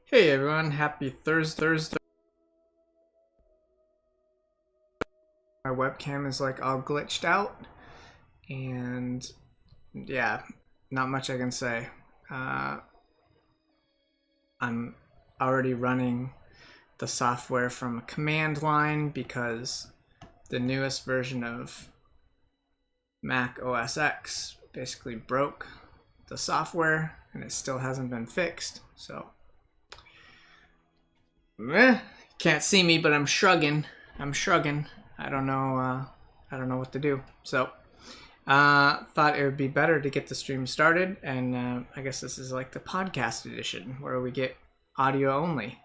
Hey everyone, happy Thursday. My webcam is like all glitched out, and yeah, not much I can say. I'm already running the software from a command line because the newest version of Mac OS X basically broke the software and it still hasn't been fixed. So, can't see me, but I'm shrugging. I don't know. I don't know what to do. So, thought it would be better to get the stream started, and I guess this is like the podcast edition where we get audio only.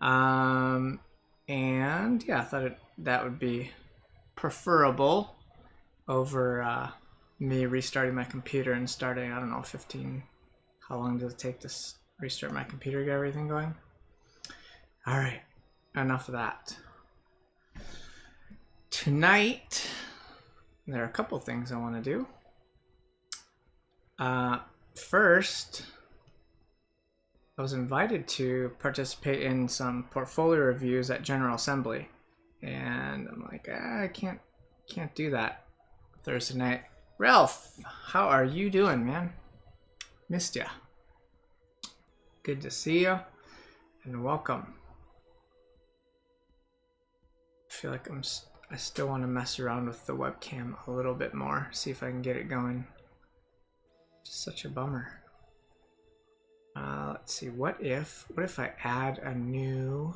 And yeah, I thought that would be preferable over me restarting my computer and starting. I don't know, 15. How long does it take to restart my computer, get everything going? All right, enough of that. Tonight, there are a couple things I want to do. First, I was invited to participate in some portfolio reviews at General Assembly, and I'm like, I can't do that Thursday night. Ralph, how are you doing, man? Missed ya. Good to see you, and welcome. I feel like I still want to mess around with the webcam a little bit more, see if I can get it going. Just such a bummer. Let's see, what if I add a new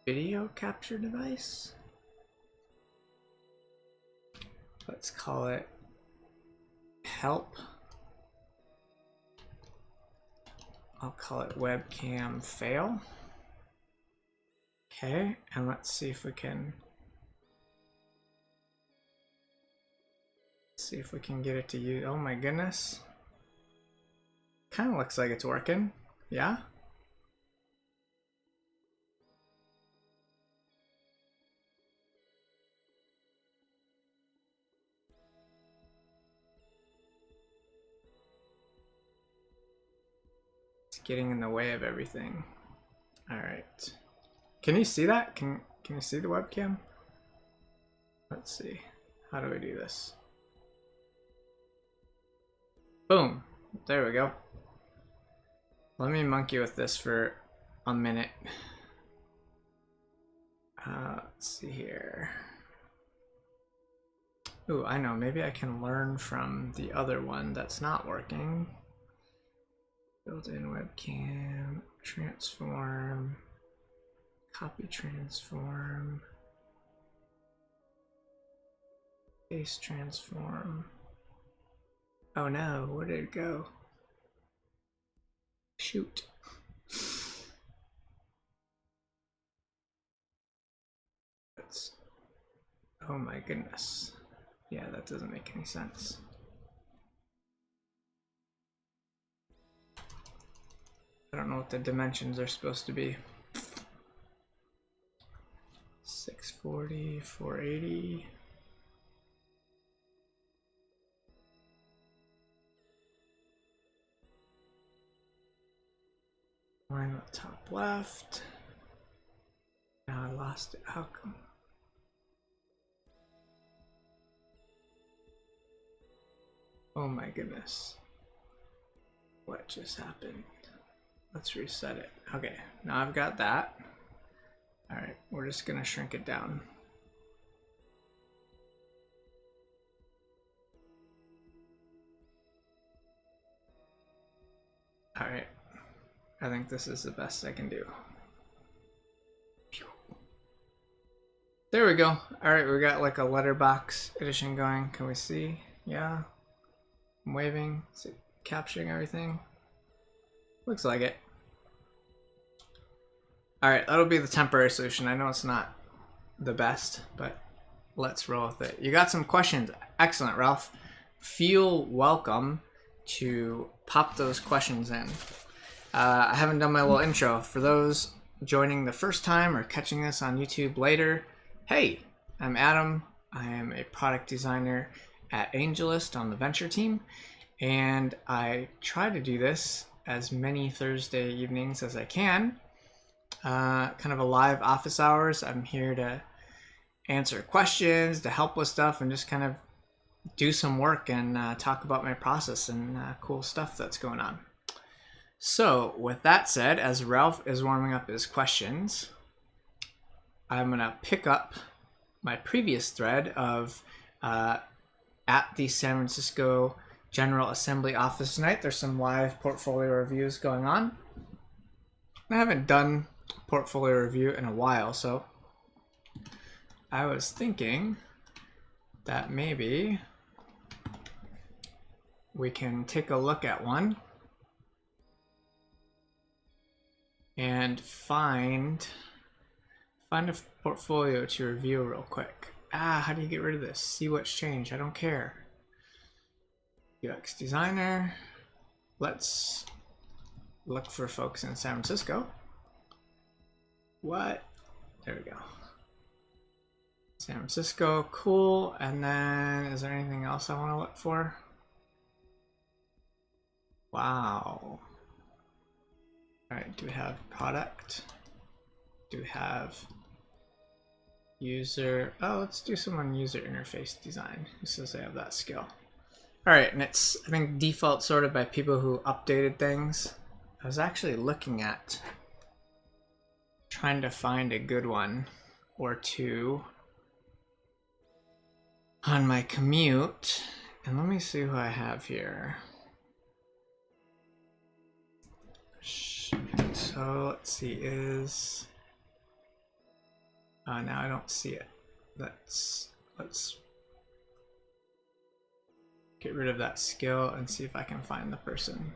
video capture device? Let's call it help. I'll call it webcam fail. Okay, and let's see if we can get it to use. Oh my goodness. Kind of looks like it's working. Yeah? Getting in the way of everything. All right. Can you see that? Can you see the webcam? Let's see. How do we do this? Boom. There we go. Let me monkey with this for a minute. Let's see here. Ooh, I know. Maybe I can learn from the other one that's not working. Built-in webcam, transform, copy transform, paste transform. Oh no, where did it go? Shoot. Oh my goodness. Yeah, that doesn't make any sense. I don't know what the dimensions are supposed to be. 640, 480. Line at the top left. Now I lost it. How come? Oh my goodness. What just happened? Let's reset it. Okay, now I've got that. All right, we're just gonna shrink it down. All right, I think this is the best I can do. There we go. All right, we got like a letterbox edition going. Can we see? Yeah, I'm waving. Is it capturing everything? Looks like it. All right, that'll be the temporary solution. I know it's not the best, but let's roll with it. You got some questions. Excellent, Ralph. Feel welcome to pop those questions in. I haven't done my little intro. For those joining the first time or catching this on YouTube later, hey, I'm Adam. I am a product designer at AngelList on the venture team, And I try to do this as many Thursday evenings as I can. Kind of a live office hours. I'm here to answer questions, to help with stuff, and just kind of do some work and talk about my process and cool stuff that's going on. So with that said, as Ralph is warming up his questions, I'm going to pick up my previous thread of at the San Francisco General Assembly office tonight. There's some live portfolio reviews going on. I haven't done portfolio review in a while, so I was thinking that maybe we can take a look at one and find a portfolio to review real quick. How do you get rid of this? See what's changed. I don't care. UX designer. Let's look for folks in San Francisco. What? There we go. San Francisco, cool. And then, is there anything else I want to look for? Wow. All right, do we have product? Do we have user? Oh, let's do some on user interface design. Who says they have that skill? All right, and it's, I think, default sorted by people who updated things. I was actually looking at trying to find a good one or two on my commute. And let me see who I have here. So let's see, is now I don't see it. Let's get rid of that skill and see if I can find the person.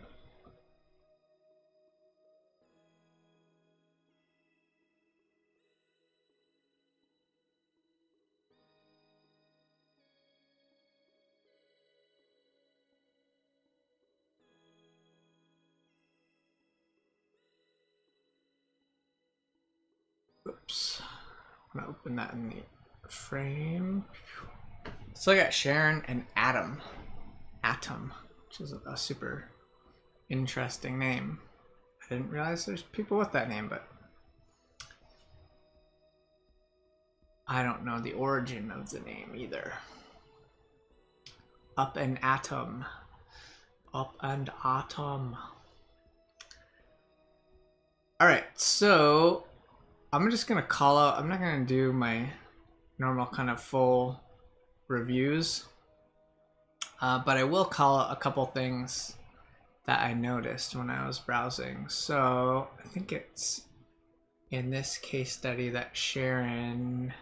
Oops. I'm gonna open that in the frame. Let's look at Sharon and Atom, which is a super interesting name. I didn't realize there's people with that name, but I don't know the origin of the name either. Up and Atom. Up and Atom. All right, so I'm just gonna call out, I'm not gonna do my normal kind of full reviews, but I will call out a couple things that I noticed when I was browsing. So I think it's in this case study that Sharon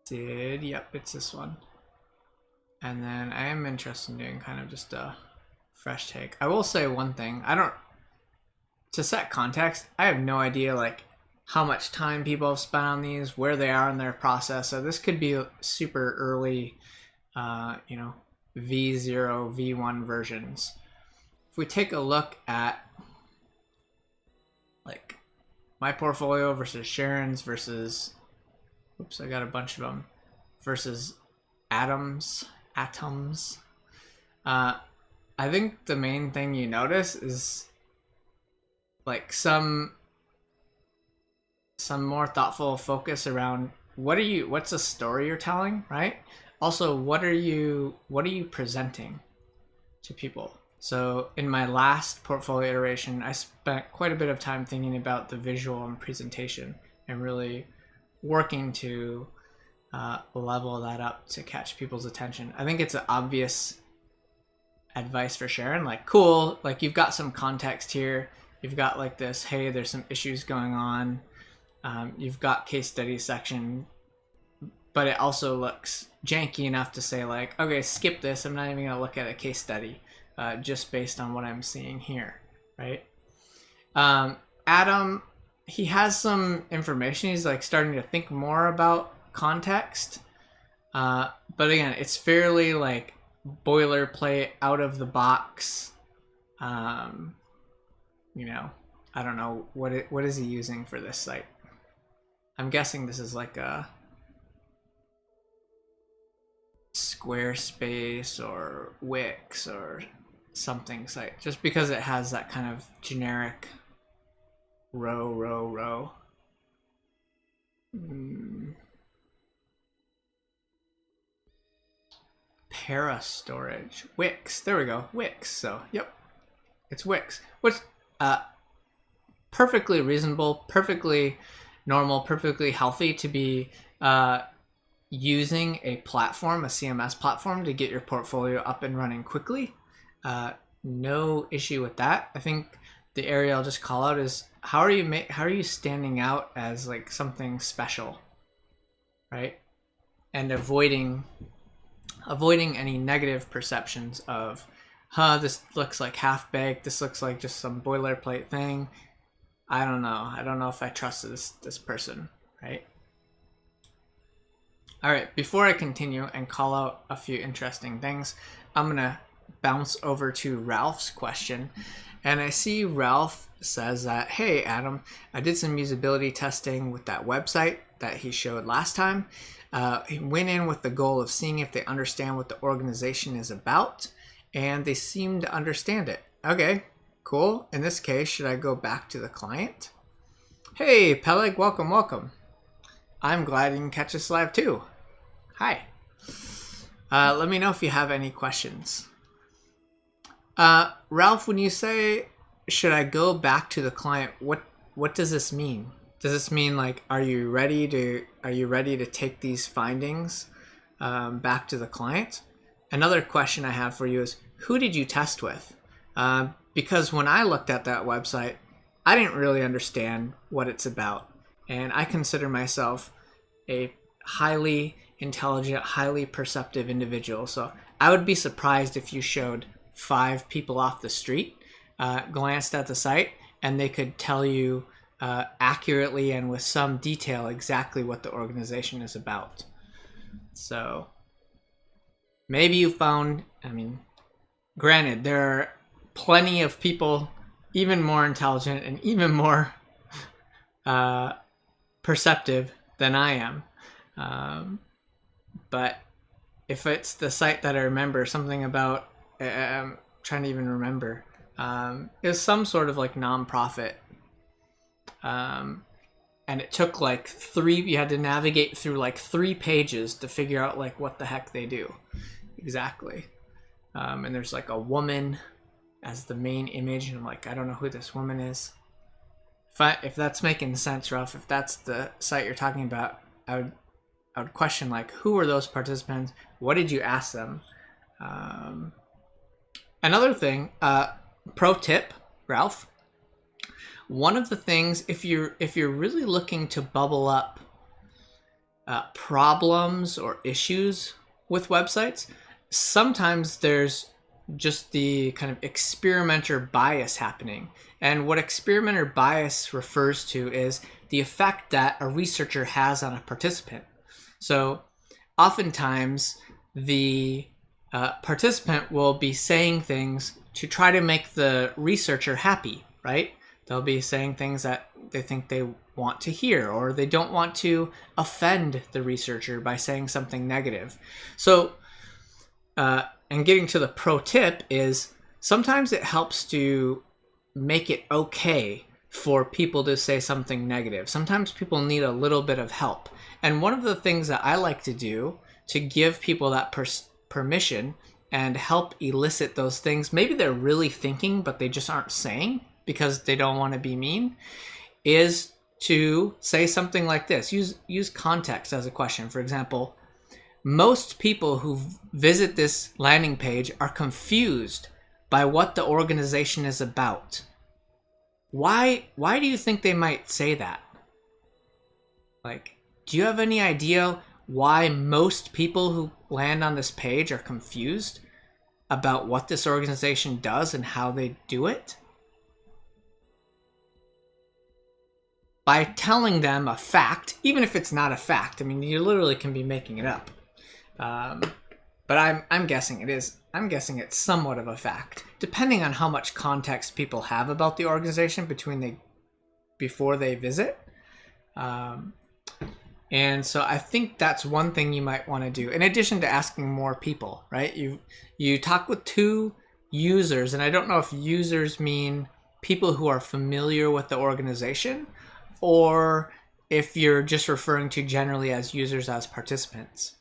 did. Yep, it's this one. And then I am interested in doing kind of just a fresh take. I will say one thing. To set context, I have no idea like how much time people have spent on these, where they are in their process. So this could be super early, V0, V1 versions. If we take a look at like my portfolio versus Sharon's versus, oops, I got a bunch of them, versus Atoms. I think the main thing you notice is like some more thoughtful focus around what's the story you're telling, right? Also, what are you presenting to people? So in my last portfolio iteration, I spent quite a bit of time thinking about the visual and presentation and really working to level that up to catch people's attention. I think it's an obvious advice for Sharon, like, cool, like you've got some context here. You've got like this, hey, there's some issues going on. You've got case study section, but it also looks janky enough to say like, okay, skip this. I'm not even gonna look at a case study just based on what I'm seeing here, right? Adam, he has some information. He's like starting to think more about context. But again, it's fairly like boilerplate, out of the box. I don't know what is he using for this site. I'm guessing this is like a Squarespace or Wix or something site, just because it has that kind of generic row. Para storage. Wix. There we go. Wix. So, yep. It's Wix. Which, perfectly reasonable, perfectly normal, perfectly healthy to be using a platform, a CMS platform, to get your portfolio up and running quickly. No issue with that. I think the area I'll just call out is how are you standing out as like something special, right? And avoiding any negative perceptions of, this looks like half-baked, this looks like just some boilerplate thing. I don't know if I trust this person, right? All right, before I continue and call out a few interesting things, I'm gonna bounce over to Ralph's question. And I see Ralph says that, hey, Adam, I did some usability testing with that website that he showed last time. He went in with the goal of seeing if they understand what the organization is about, and they seem to understand it. Okay, cool. In this case, should I go back to the client? Hey, Peleg, welcome. I'm glad you can catch us live too. Hi. Let me know if you have any questions. Ralph, when you say, should I go back to the client, what does this mean? Does this mean like, are you ready to take these findings back to the client? Another question I have for you is, who did you test with? Because when I looked at that website, I didn't really understand what it's about. And I consider myself a highly intelligent, highly perceptive individual. So I would be surprised if you showed 5 people off the street, glanced at the site, and they could tell you accurately and with some detail exactly what the organization is about. So maybe you found, granted, there are plenty of people even more intelligent and even more perceptive than I am. But if it's the site that I remember, something about, I'm trying to even remember, it was some sort of like nonprofit. And it took like you had to navigate through like 3 pages to figure out like what the heck they do exactly. And there's like a woman as the main image, and I'm like, I don't know who this woman is. If that's making sense, Ralph, if that's the site you're talking about, I would question like, who were those participants? What did you ask them? Another thing, pro tip, Ralph. One of the things, if you're really looking to bubble up problems or issues with websites, sometimes there's just the kind of experimenter bias happening. And what experimenter bias refers to is the effect that a researcher has on a participant. So oftentimes the participant will be saying things to try to make the researcher happy, right? They'll be saying things that they think they want to hear, or they don't want to offend the researcher by saying something negative. So, and getting to the pro tip is sometimes it helps to make it okay for people to say something negative. Sometimes people need a little bit of help. And one of the things that I like to do to give people that permission and help elicit those things, maybe they're really thinking, but they just aren't saying because they don't want to be mean, is to say something like this. Use context as a question. For example, most people who visit this landing page are confused by what the organization is about. Why do you think they might say that? Like, do you have any idea why most people who land on this page are confused about what this organization does and how they do it? By telling them a fact, even if it's not a fact, you literally can be making it up. But I'm guessing it is. I'm guessing it's somewhat of a fact, depending on how much context people have about the organization before they visit. And so I think that's one thing you might want to do, in addition to asking more people, right? You talk with 2 users, and I don't know if users mean people who are familiar with the organization, or if you're just referring to generally as users as participants.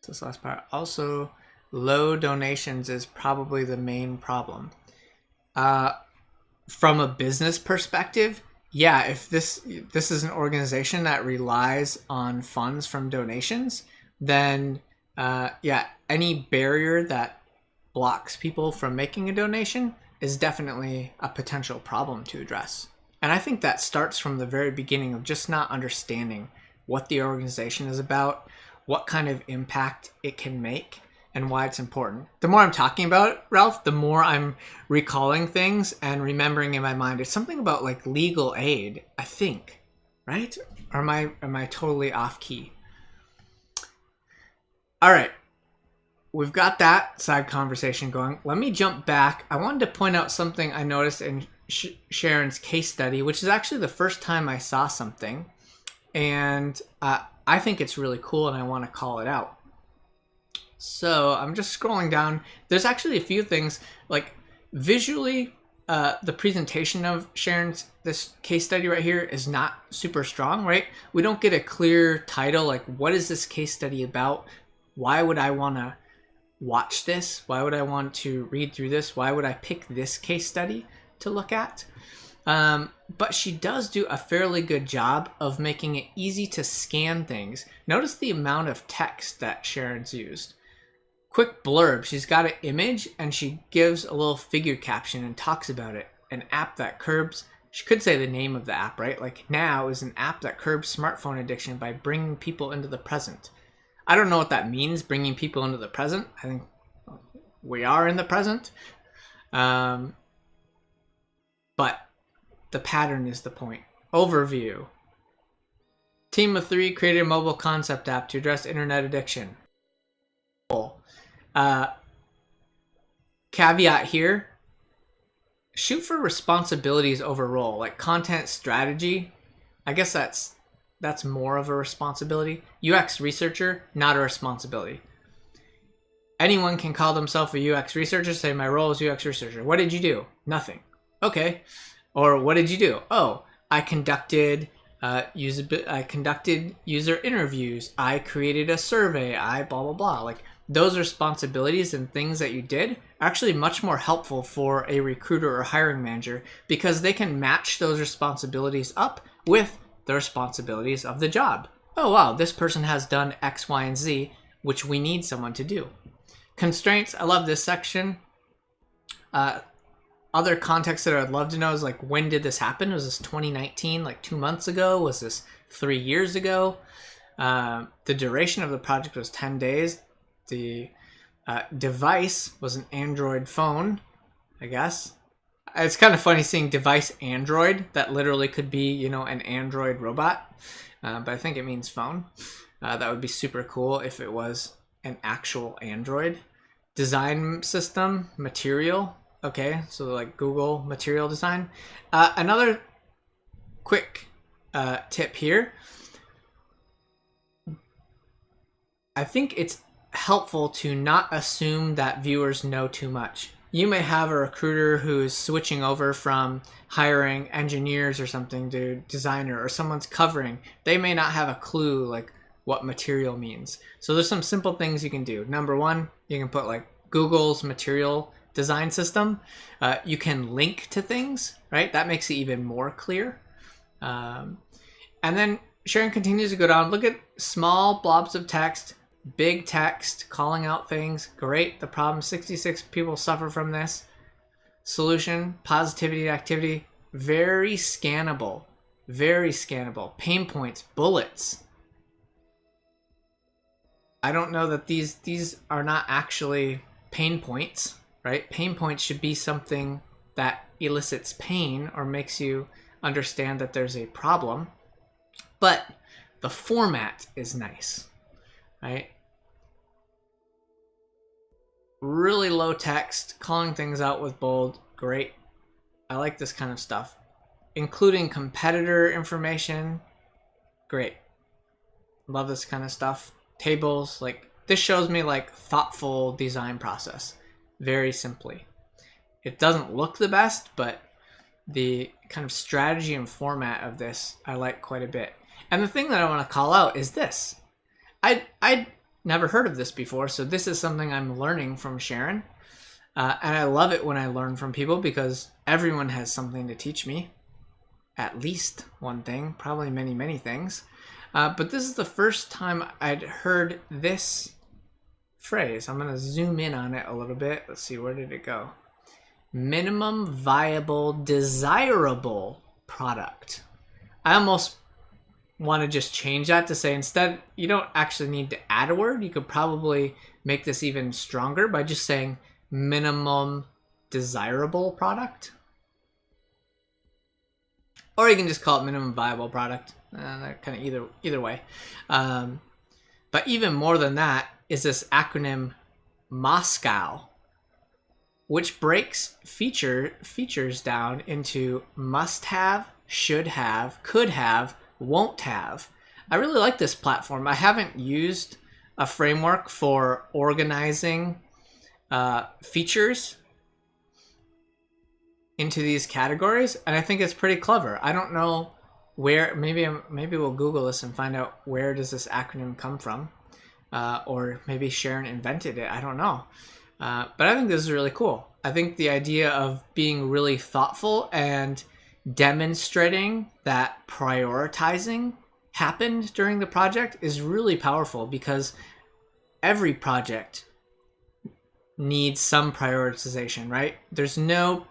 This last part. Also, low donations is probably the main problem. From a business perspective, yeah, if this is an organization that relies on funds from donations, then yeah, any barrier that blocks people from making a donation is definitely a potential problem to address. And I think that starts from the very beginning of just not understanding what the organization is about, what kind of impact it can make, and why it's important. The more I'm talking about it, Ralph, the more I'm recalling things and remembering in my mind. It's something about like legal aid, I think, right? Or am I totally off key? All right. We've got that side conversation going. Let me jump back. I wanted to point out something I noticed in Sharon's case study, which is actually the first time I saw something. And I think it's really cool and I want to call it out. So I'm just scrolling down. There's actually a few things, like visually, the presentation of Sharon's, this case study right here, is not super strong, right? We don't get a clear title, like what is this case study about? Why would I want to watch this? Why would I want to read through this? Why would I pick this case study to look at? But she does do a fairly good job of making it easy to scan things. Notice the amount of text that Sharon's used. Quick blurb. She's got an image and she gives a little figure caption and talks about it. An app that curbs, she could say the name of the app, right? Like Now is an app that curbs smartphone addiction by bringing people into the present. I don't know what that means, bringing people into the present. I think we are in the present. But the pattern is the point. Overview. Team of 3 created a mobile concept app to address internet addiction. Caveat here. Shoot for responsibilities over role. Like content strategy. I guess that's more of a responsibility. UX researcher, not a responsibility. Anyone can call themselves a UX researcher, say my role is UX researcher. What did you do? Nothing. Okay. Or what did you do? Oh, I conducted user interviews. I created a survey. I blah, blah, blah. Like those responsibilities and things that you did are actually much more helpful for a recruiter or hiring manager because they can match those responsibilities up with the responsibilities of the job. Oh, wow, this person has done X, Y, and Z, which we need someone to do. Constraints, I love this section. Other context that I'd love to know is like, when did this happen? Was this 2019, like 2 months ago? Was this 3 years ago? The duration of the project was 10 days. The device was an Android phone, I guess. It's kind of funny seeing device Android. That literally could be, you know, an Android robot. But I think it means phone. That would be super cool if it was an actual Android. Design system, material. Okay, so like Google material design. Another quick tip here. I think it's helpful to not assume that viewers know too much. You may have a recruiter who's switching over from hiring engineers or something to designer, or someone's covering. They may not have a clue like what material means. So there's some simple things you can do. Number one, you can put like Google's material design system. You can link to things, right? That makes it even more clear. And then Sharon continues to go down. Look at small blobs of text, big text, calling out things. Great. The problem, 66 people suffer from this. Solution, positivity, activity. Very scannable. Very scannable. Pain points, bullets. I don't know that these are not actually pain points, right? Pain points should be something that elicits pain or makes you understand that there's a problem. But the format is nice, right? Really low text, calling things out with bold. Great. I like this kind of stuff. including competitor information. Great. Love this kind of stuff. Tables, like this shows me like thoughtful design process very simply. It doesn't look the best, but the kind of strategy and format of this I like quite a bit. And the thing that I want to call out is this. I'd never heard of this before, so this is something I'm learning from Sharon. And I love it when I learn from people because everyone has something to teach me. At least one thing, probably many, many things. But this is the first time I'd heard this phrase. I'm going to zoom in on it a little bit. Let's see, where did it go? Minimum viable desirable product. I almost want to just change that to say instead, you don't actually need to add a word. You could probably make this even stronger by just saying minimum desirable product. Or you can just call it minimum viable product. Kind of either way. But even more than that is this acronym Moscow, which breaks features down into must have, should have, could have, won't have. I really like this platform. I haven't used a framework for organizing features into these categories, and I think it's pretty clever. I don't know where, maybe we'll Google this and find out where does this acronym come from, or maybe Sharon invented it. I don't know, but I think this is really cool. I think the idea of being really thoughtful and demonstrating that prioritizing happened during the project is really powerful because every project needs some prioritization, right? There's no,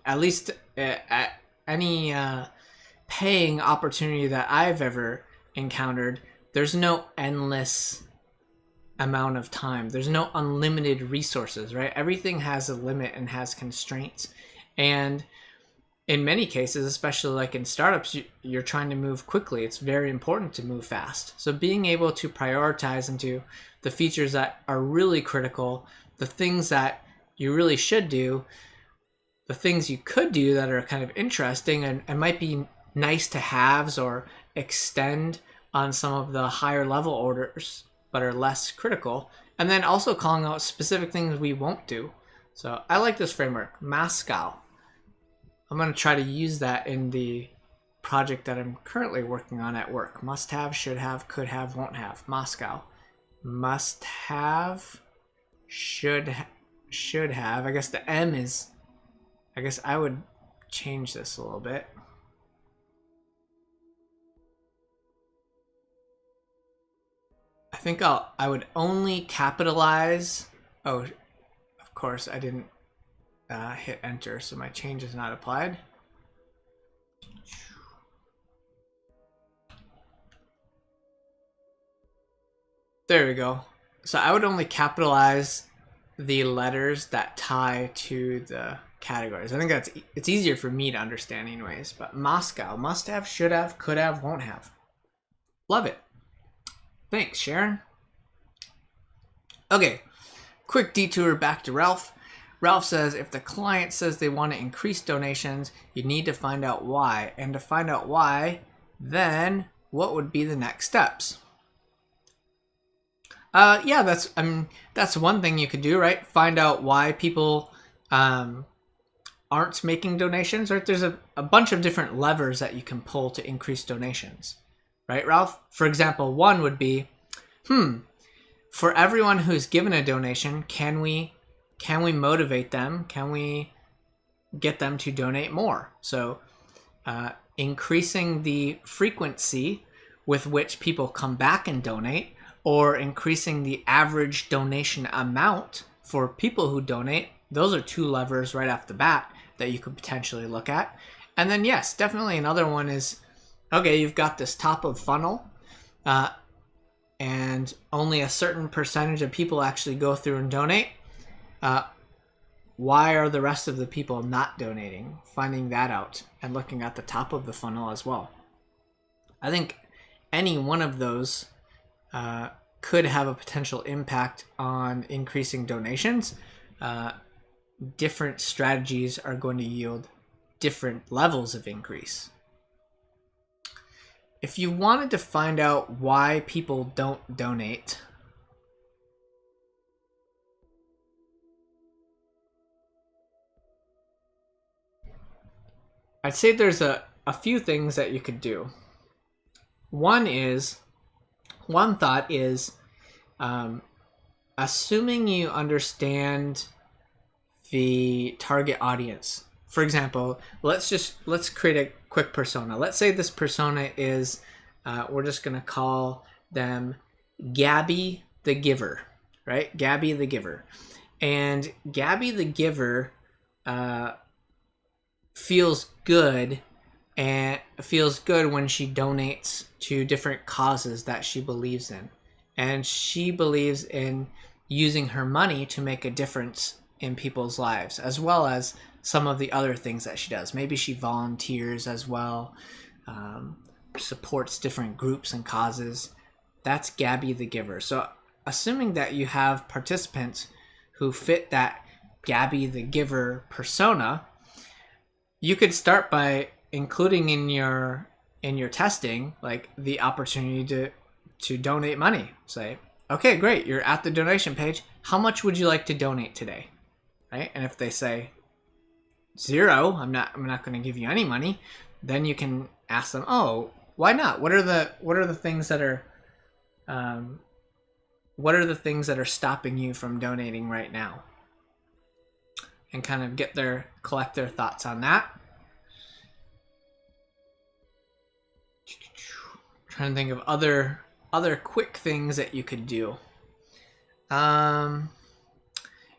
at least at any paying opportunity that I've ever encountered, there's no endless amount of time. There's no unlimited resources, right? Everything has a limit and has constraints. And in many cases, especially like in startups, you're trying to move quickly. It's very important to move fast. So being able to prioritize into the features that are really critical, the things that you really should do, the things you could do that are kind of interesting and might be nice to haves or extend on some of the higher level orders but are less critical, and then also calling out specific things we won't do. So I like this framework, Moscow. I'm going to try to use that in the project that I'm currently working on at work. Must have, should have, could have, won't have. Moscow. Must have, should have. I guess the M is, I guess I would change this a little bit. I think I would only capitalize. Oh, of course I didn't hit enter, so my change is not applied. There we go. So I would only capitalize the letters that tie to the categories. I think it's easier for me to understand anyways. But Moscow, must have, should have, could have, won't have. Love it. Thanks, Sharon. Okay, quick detour back to Ralph. Ralph says, if the client says they want to increase donations, you need to find out why. And to find out why, then what would be the next steps? Yeah, that's one thing you could do, right? Find out why people aren't making donations, right? There's a bunch of different levers that you can pull to increase donations. Right, Ralph? For example, one would be, for everyone who's given a donation, can we motivate them? Can we get them to donate more? So increasing the frequency with which people come back and donate, or increasing the average donation amount for people who donate. Those are two levers right off the bat that you could potentially look at. And then yes, definitely another one is, okay, you've got this top of funnel, and only a certain percentage of people actually go through and donate. Why are the rest of the people not donating? Finding that out and looking at the top of the funnel as well. I think any one of those could have a potential impact on increasing donations. Different strategies are going to yield different levels of increase. If you wanted to find out why people don't donate, I'd say there's a few things that you could do. One thought is, assuming you understand the target audience. For example, let's create a quick persona. Let's say this persona is, we're just gonna call them Gabby the Giver, right? Gabby the Giver. And Gabby the Giver feels good when she donates to different causes that she believes in. And she believes in using her money to make a difference in people's lives, as well as some of the other things that she does. Maybe she volunteers as well, supports different groups and causes. That's Gabby the Giver. So assuming that you have participants who fit that Gabby the Giver persona, you could start by including in your testing like the opportunity to donate money. Say, okay, great, you're at the donation page. How much would you like to donate today? Right? And if they say 0, I'm not going to give you any money, then you can ask them, oh, why not? What are the things that are stopping you from donating right now? And kind of collect their thoughts on that. Trying to think of other quick things that you could do.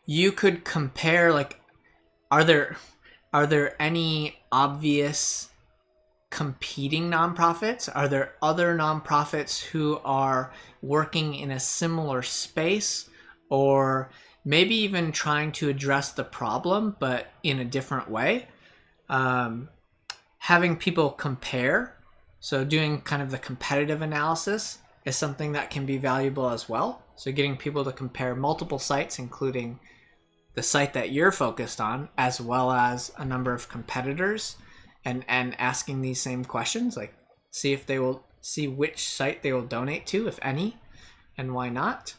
You could compare, like, are there any obvious competing nonprofits? Are there other nonprofits who are working in a similar space, or maybe even trying to address the problem but in a different way? Having people compare, so doing kind of the competitive analysis, is something that can be valuable as well. So getting people to compare multiple sites, including the site that you're focused on, as well as a number of competitors, and asking these same questions, like see which site they will donate to, if any, and why not.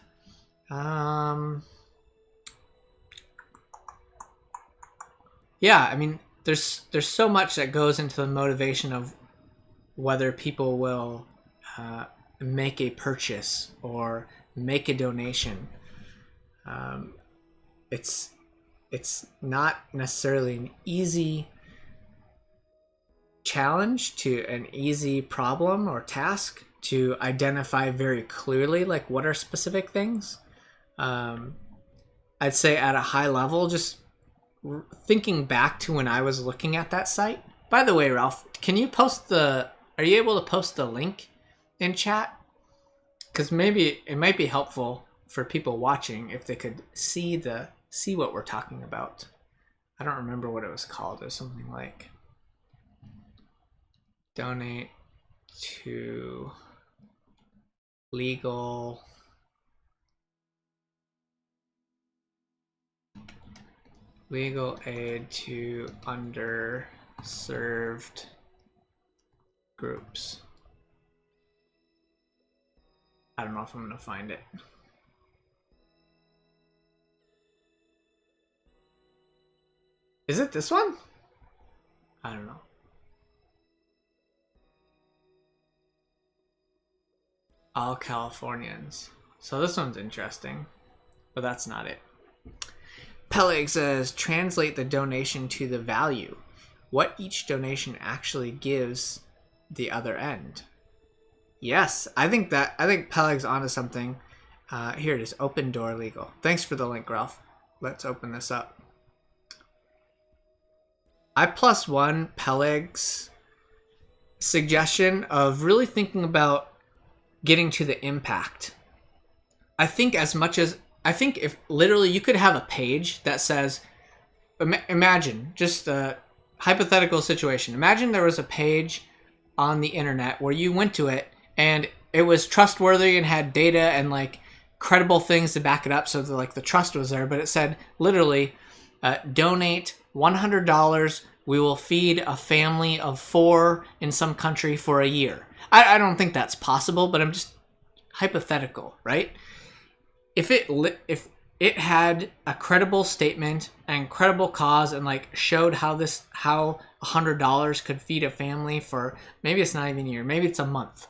Yeah, I mean, there's so much that goes into the motivation of whether people will make a purchase or make a donation. It's not necessarily an easy challenge to an easy problem or task to identify very clearly, like, what are specific things. I'd say at a high level, just thinking back to when I was looking at that site. By the way, Ralph, are you able to post the link in chat? Because maybe it might be helpful for people watching if they could see what we're talking about. I don't remember what it was called. It was something like donate to legal aid to underserved groups. I don't know if I'm going to find it. Is it this one? I don't know. All Californians. So this one's interesting, but that's not it. Peleg says, translate the donation to the value. What each donation actually gives the other end. Yes, I think Peleg's onto something. Here it is, Open Door Legal. Thanks for the link, Ralph. Let's open this up. I +1 Peleg's suggestion of really thinking about getting to the impact. I think if literally you could have a page that says, imagine just a hypothetical situation. Imagine there was a page on the internet where you went to it and it was trustworthy and had data and like credible things to back it up, so the trust was there, but it said literally donate $100 we will feed a family of 4 in some country for a year. I don't think that's possible, but I'm just hypothetical, right? If it had a credible statement and credible cause and like showed how $100 could feed a family for, maybe it's not even a year, maybe it's a month,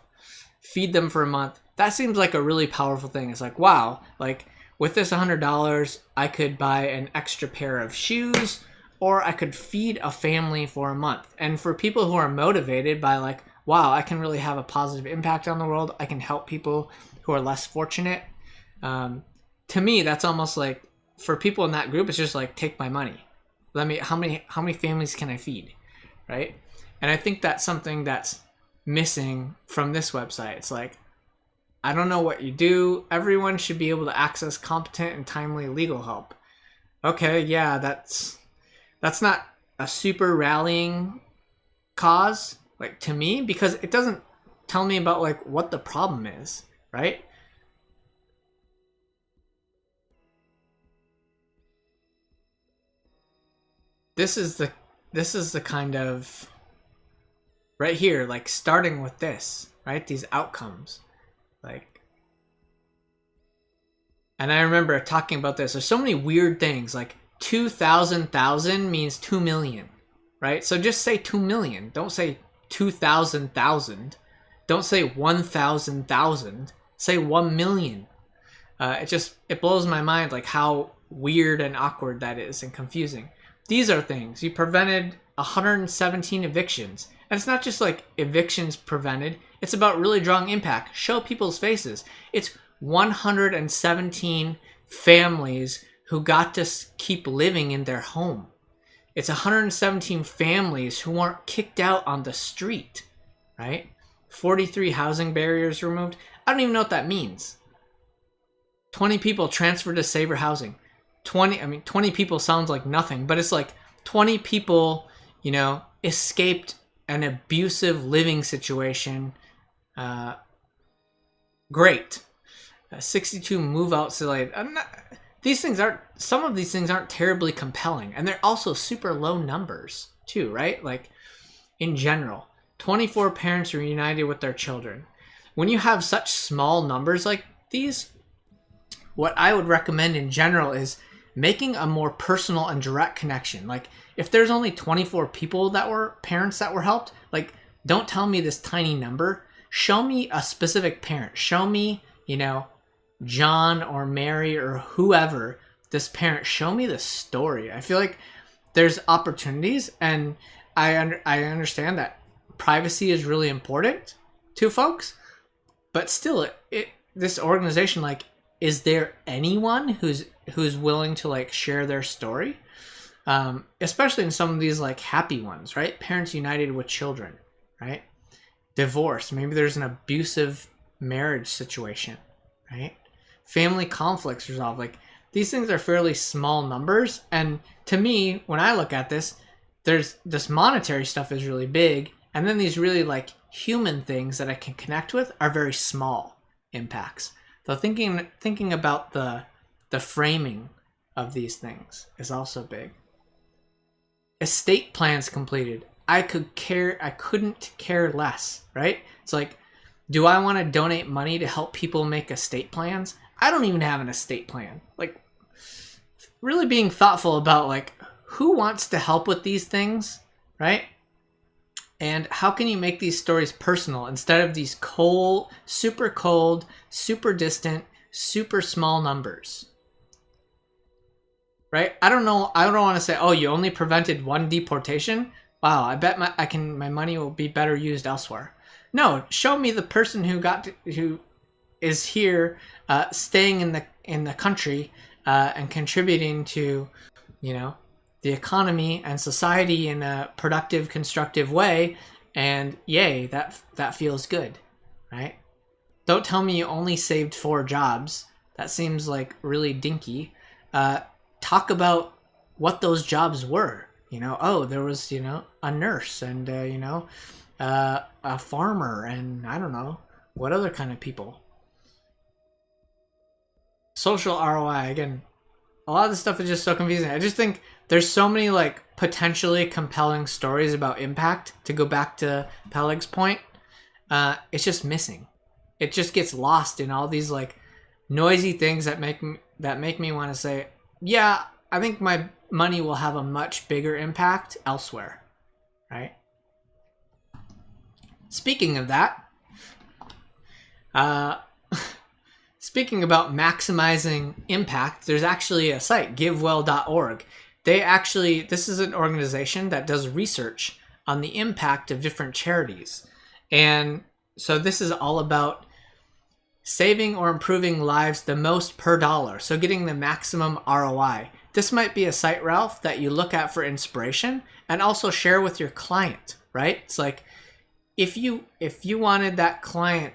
feed them for a month, that seems like a really powerful thing. It's like, wow, like with this $100 I could buy an extra pair of shoes, or I could feed a family for a month. And for people who are motivated by like, wow, I can really have a positive impact on the world, I can help people who are less fortunate, to me that's almost like, for people in that group, it's just like, take my money, how many families can I feed, right? And I think that's something that's missing from this website. It's like, I don't know what you do, everyone should be able to access competent and timely legal help. Okay, yeah, that's not a super rallying cause, like, to me, because it doesn't tell me about like what the problem is, right? This is the kind of, right here, like starting with this, right? These outcomes, like, and I remember talking about this. There's so many weird things, like 2,000,000 means 2 million, right? So just say 2 million. Don't say 2,000,000. Don't say 1,000,000. Say 1 million. It blows my mind like how weird and awkward that is and confusing. These are things. You prevented 117 evictions. And it's not just like evictions prevented. It's about really drawing impact. Show people's faces. It's 117 families who got to keep living in their home. It's 117 families who weren't kicked out on the street, right? 43 housing barriers removed. I don't even know what that means. 20 people transferred to safer housing. 20 people sounds like nothing, but it's like 20 people, escaped an abusive living situation. Great. 62 move outs delayed. Some of these things aren't terribly compelling, and they're also super low numbers too, right? Like, in general, 24 parents reunited with their children. When you have such small numbers like these, what I would recommend in general is making a more personal and direct connection. Like, if there's only 24 people parents that were helped, like, don't tell me this tiny number. Show me a specific parent. Show me, John or Mary or whoever, this parent. Show me the story. I feel like there's opportunities, and I understand that privacy is really important to folks, but still, this organization, like, is there anyone who's willing to like share their story? Especially in some of these like happy ones, right? Parents united with children, right? Divorce. Maybe there's an abusive marriage situation, right? Family conflicts resolved. Like, these things are fairly small numbers. And to me, when I look at this, there's this monetary stuff is really big. And then these really like human things that I can connect with are very small impacts. So thinking about the framing of these things is also big. Estate plans completed. I couldn't care less, right? It's like, do I want to donate money to help people make estate plans? I don't even have an estate plan. Like, really being thoughtful about like who wants to help with these things, right? And how can you make these stories personal instead of these cold, super distant, super small numbers? Right? I don't know. I don't want to say, oh, you only prevented 1 deportation. Wow, I bet my money will be better used elsewhere. No, show me the person who is here, staying in the country, and contributing to, the economy and society in a productive, constructive way, and yay, that feels good, right? Don't tell me you only saved 4 jobs. That seems like really dinky. Talk about what those jobs were. There was, a nurse and, a farmer and I don't know, what other kind of people. Social ROI, again, a lot of this stuff is just so confusing. I just think there's so many like potentially compelling stories about impact, to go back to Peleg's point, it's just missing. It just gets lost in all these like noisy things that make me want to say, yeah, I think my money will have a much bigger impact elsewhere, right? Speaking of that, speaking about maximizing impact, there's actually a site, givewell.org. This is an organization that does research on the impact of different charities. And so this is all about saving or improving lives the most per dollar. So getting the maximum ROI. This might be a site, Ralph, that you look at for inspiration and also share with your client, right? It's like, if you wanted that client,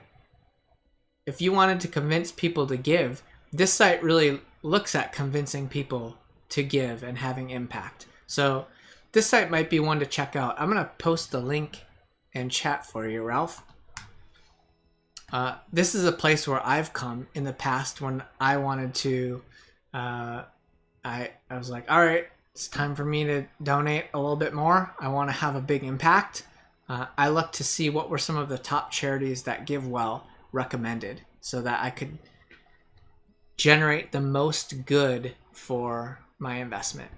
if you wanted to convince people to give, this site really looks at convincing people to give and having impact. So this site might be one to check out. I'm going to post the link in chat for you, Ralph. This is a place where I've come in the past when I wanted to, I was like, all right, it's time for me to donate a little bit more. I want to have a big impact. I looked to see what were some of the top charities that GiveWell recommended so that I could generate the most good for my investment.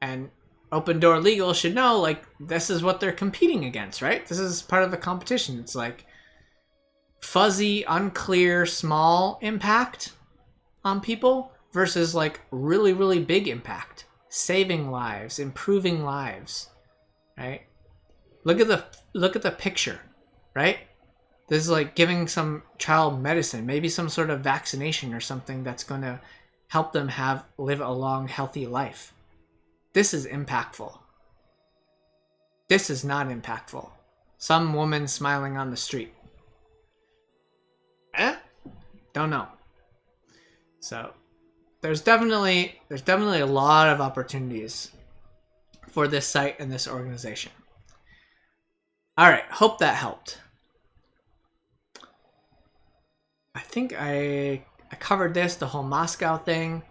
And Open Door Legal should know, like, this is what they're competing against, right? This is part of the competition. It's like fuzzy, unclear, small impact on people versus like really, really big impact, saving lives, improving lives, right? Look at the picture, right? This is like giving some child medicine, maybe some sort of vaccination or something that's going to help them live a long, healthy life. This is impactful. This is not impactful. Some woman smiling on the street. Don't know. So there's definitely a lot of opportunities for this site and this organization. All right, hope that helped. I think I covered the whole Moscow thing.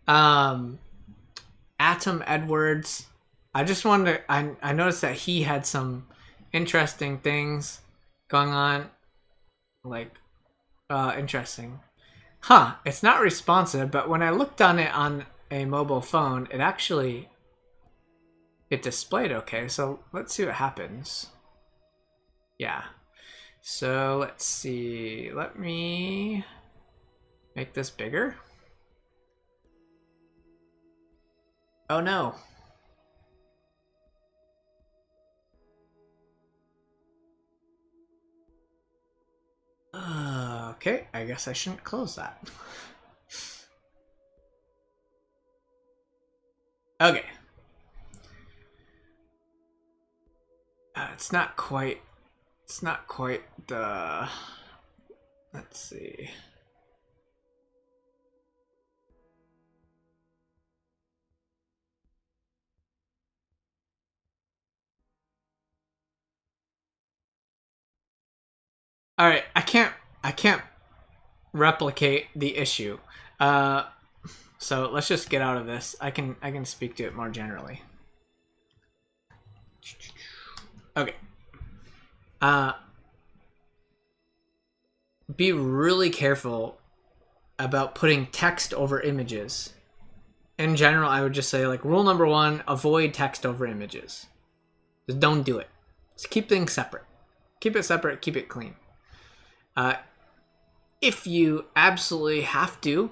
Atom Edwards, I just wanted to, I noticed that he had some interesting things going on. Like, interesting. It's not responsive, but when I looked on it on a mobile phone, it displayed okay. So let's see what happens. Yeah. So let's see. Let me make this bigger. Oh no. Okay, I guess I shouldn't close that. Okay. It's not quite the, let's see. All right, I can't replicate the issue. So let's just get out of this. I can speak to it more generally. Okay. Be really careful about putting text over images. In general, I would just say, like, rule number 1, avoid text over images. Just don't do it. Just keep things separate. Keep it separate, keep it clean. If you absolutely have to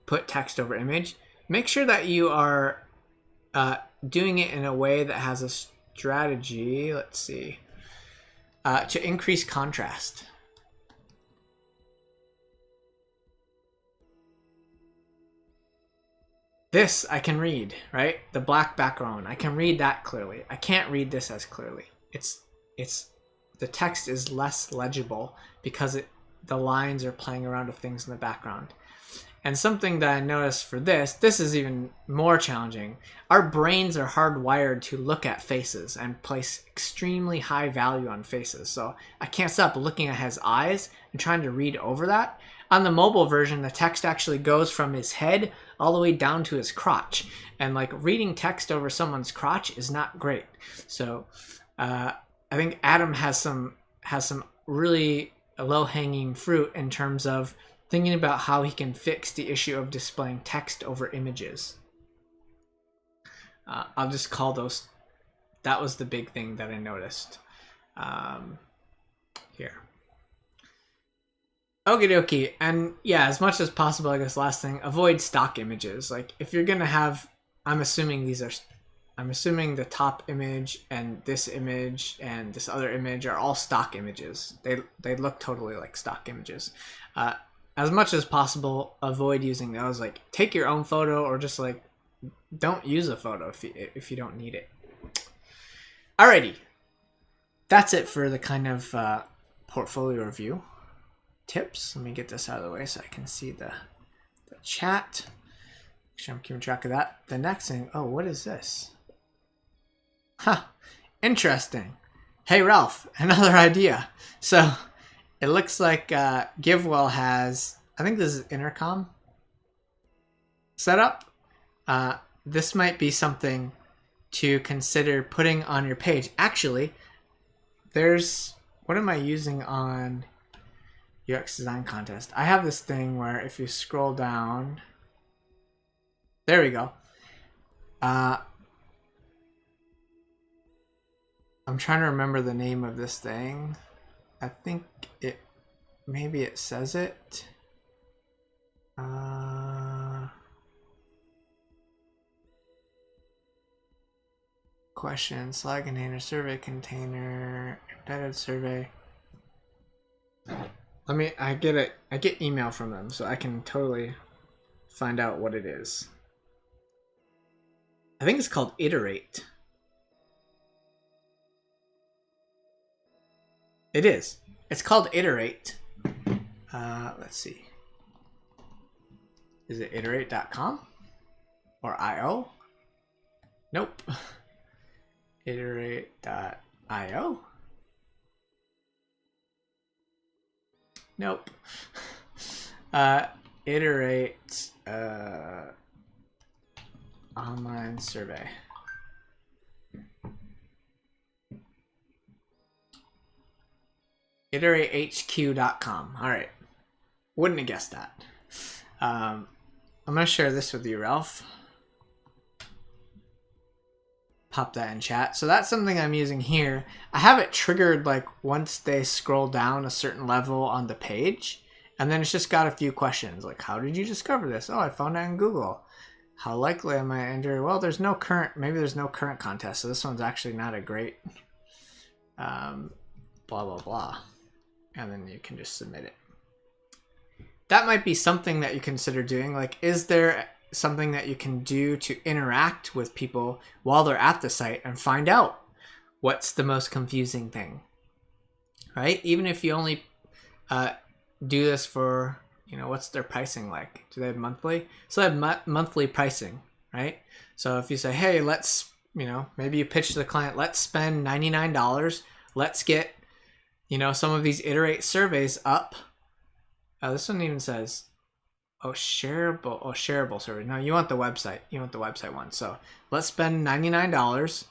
put text over image, make sure that you are doing it in a way that has a strategy, let's see, to increase contrast. This I can read, right? The black background, I can read that clearly. I can't read this as clearly. The text is less legible because the lines are playing around with things in the background. And something that I noticed for this is even more challenging. Our brains are hardwired to look at faces and place extremely high value on faces. So I can't stop looking at his eyes and trying to read over that. On the mobile version, the text actually goes from his head all the way down to his crotch. And like reading text over someone's crotch is not great. So I think Adam has some really low-hanging fruit in terms of thinking about how he can fix the issue of displaying text over images. I'll just call those. That was the big thing that I noticed. Here. Okie dokie. And yeah, as much as possible, I guess last thing, avoid stock images. Like if you're gonna have, I'm assuming the top image and this image and this other image are all stock images. They look totally like stock images. As much as possible, avoid using those. Like take your own photo, or just like don't use a photo if you don't need it. Alrighty, that's it for the kind of portfolio review tips. Let me get this out of the way so I can see the chat. Make sure I'm keeping track of that. The next thing, oh, what is this? Huh, interesting. Hey Ralph, another idea. So it looks like GiveWell has, I think this is intercom set up. This might be something to consider putting on your page. Actually, there's, what am I using on UX Design Contest? I have this thing where if you scroll down, there we go. I'm trying to remember the name of this thing. I think maybe it says it. Question, slide container, survey container, embedded survey. I get email from them, so I can totally find out what it is. I think it's called Iterate. It is. It's called Iterate. Let's see. Is it iterate.com or IO? Nope. Iterate.io? Nope. Iterate online survey. IterateHQ.com. All right. Wouldn't have guessed that. I'm going to share this with you, Ralph. Pop that in chat. So that's something I'm using here. I have it triggered like once they scroll down a certain level on the page. And then it's just got a few questions like, how did you discover this? Oh, I found it on Google. How likely am I to enter? Well, there's no current, maybe there's no current contest. So this one's actually not a great blah, blah, blah. And then you can just submit it. That might be something that you consider doing. Like, is there something that you can do to interact with people while they're at the site and find out what's the most confusing thing, right? Even if you only do this for, you know, what's their pricing like? Do they have monthly? So they have monthly pricing, right? So if you say, hey, let's, you know, maybe you pitch to the client, let's spend $99. Let's get, you know, some of these Iterate surveys up. This one even says, shareable survey. No, you want the website. You want the website one. So let's spend $99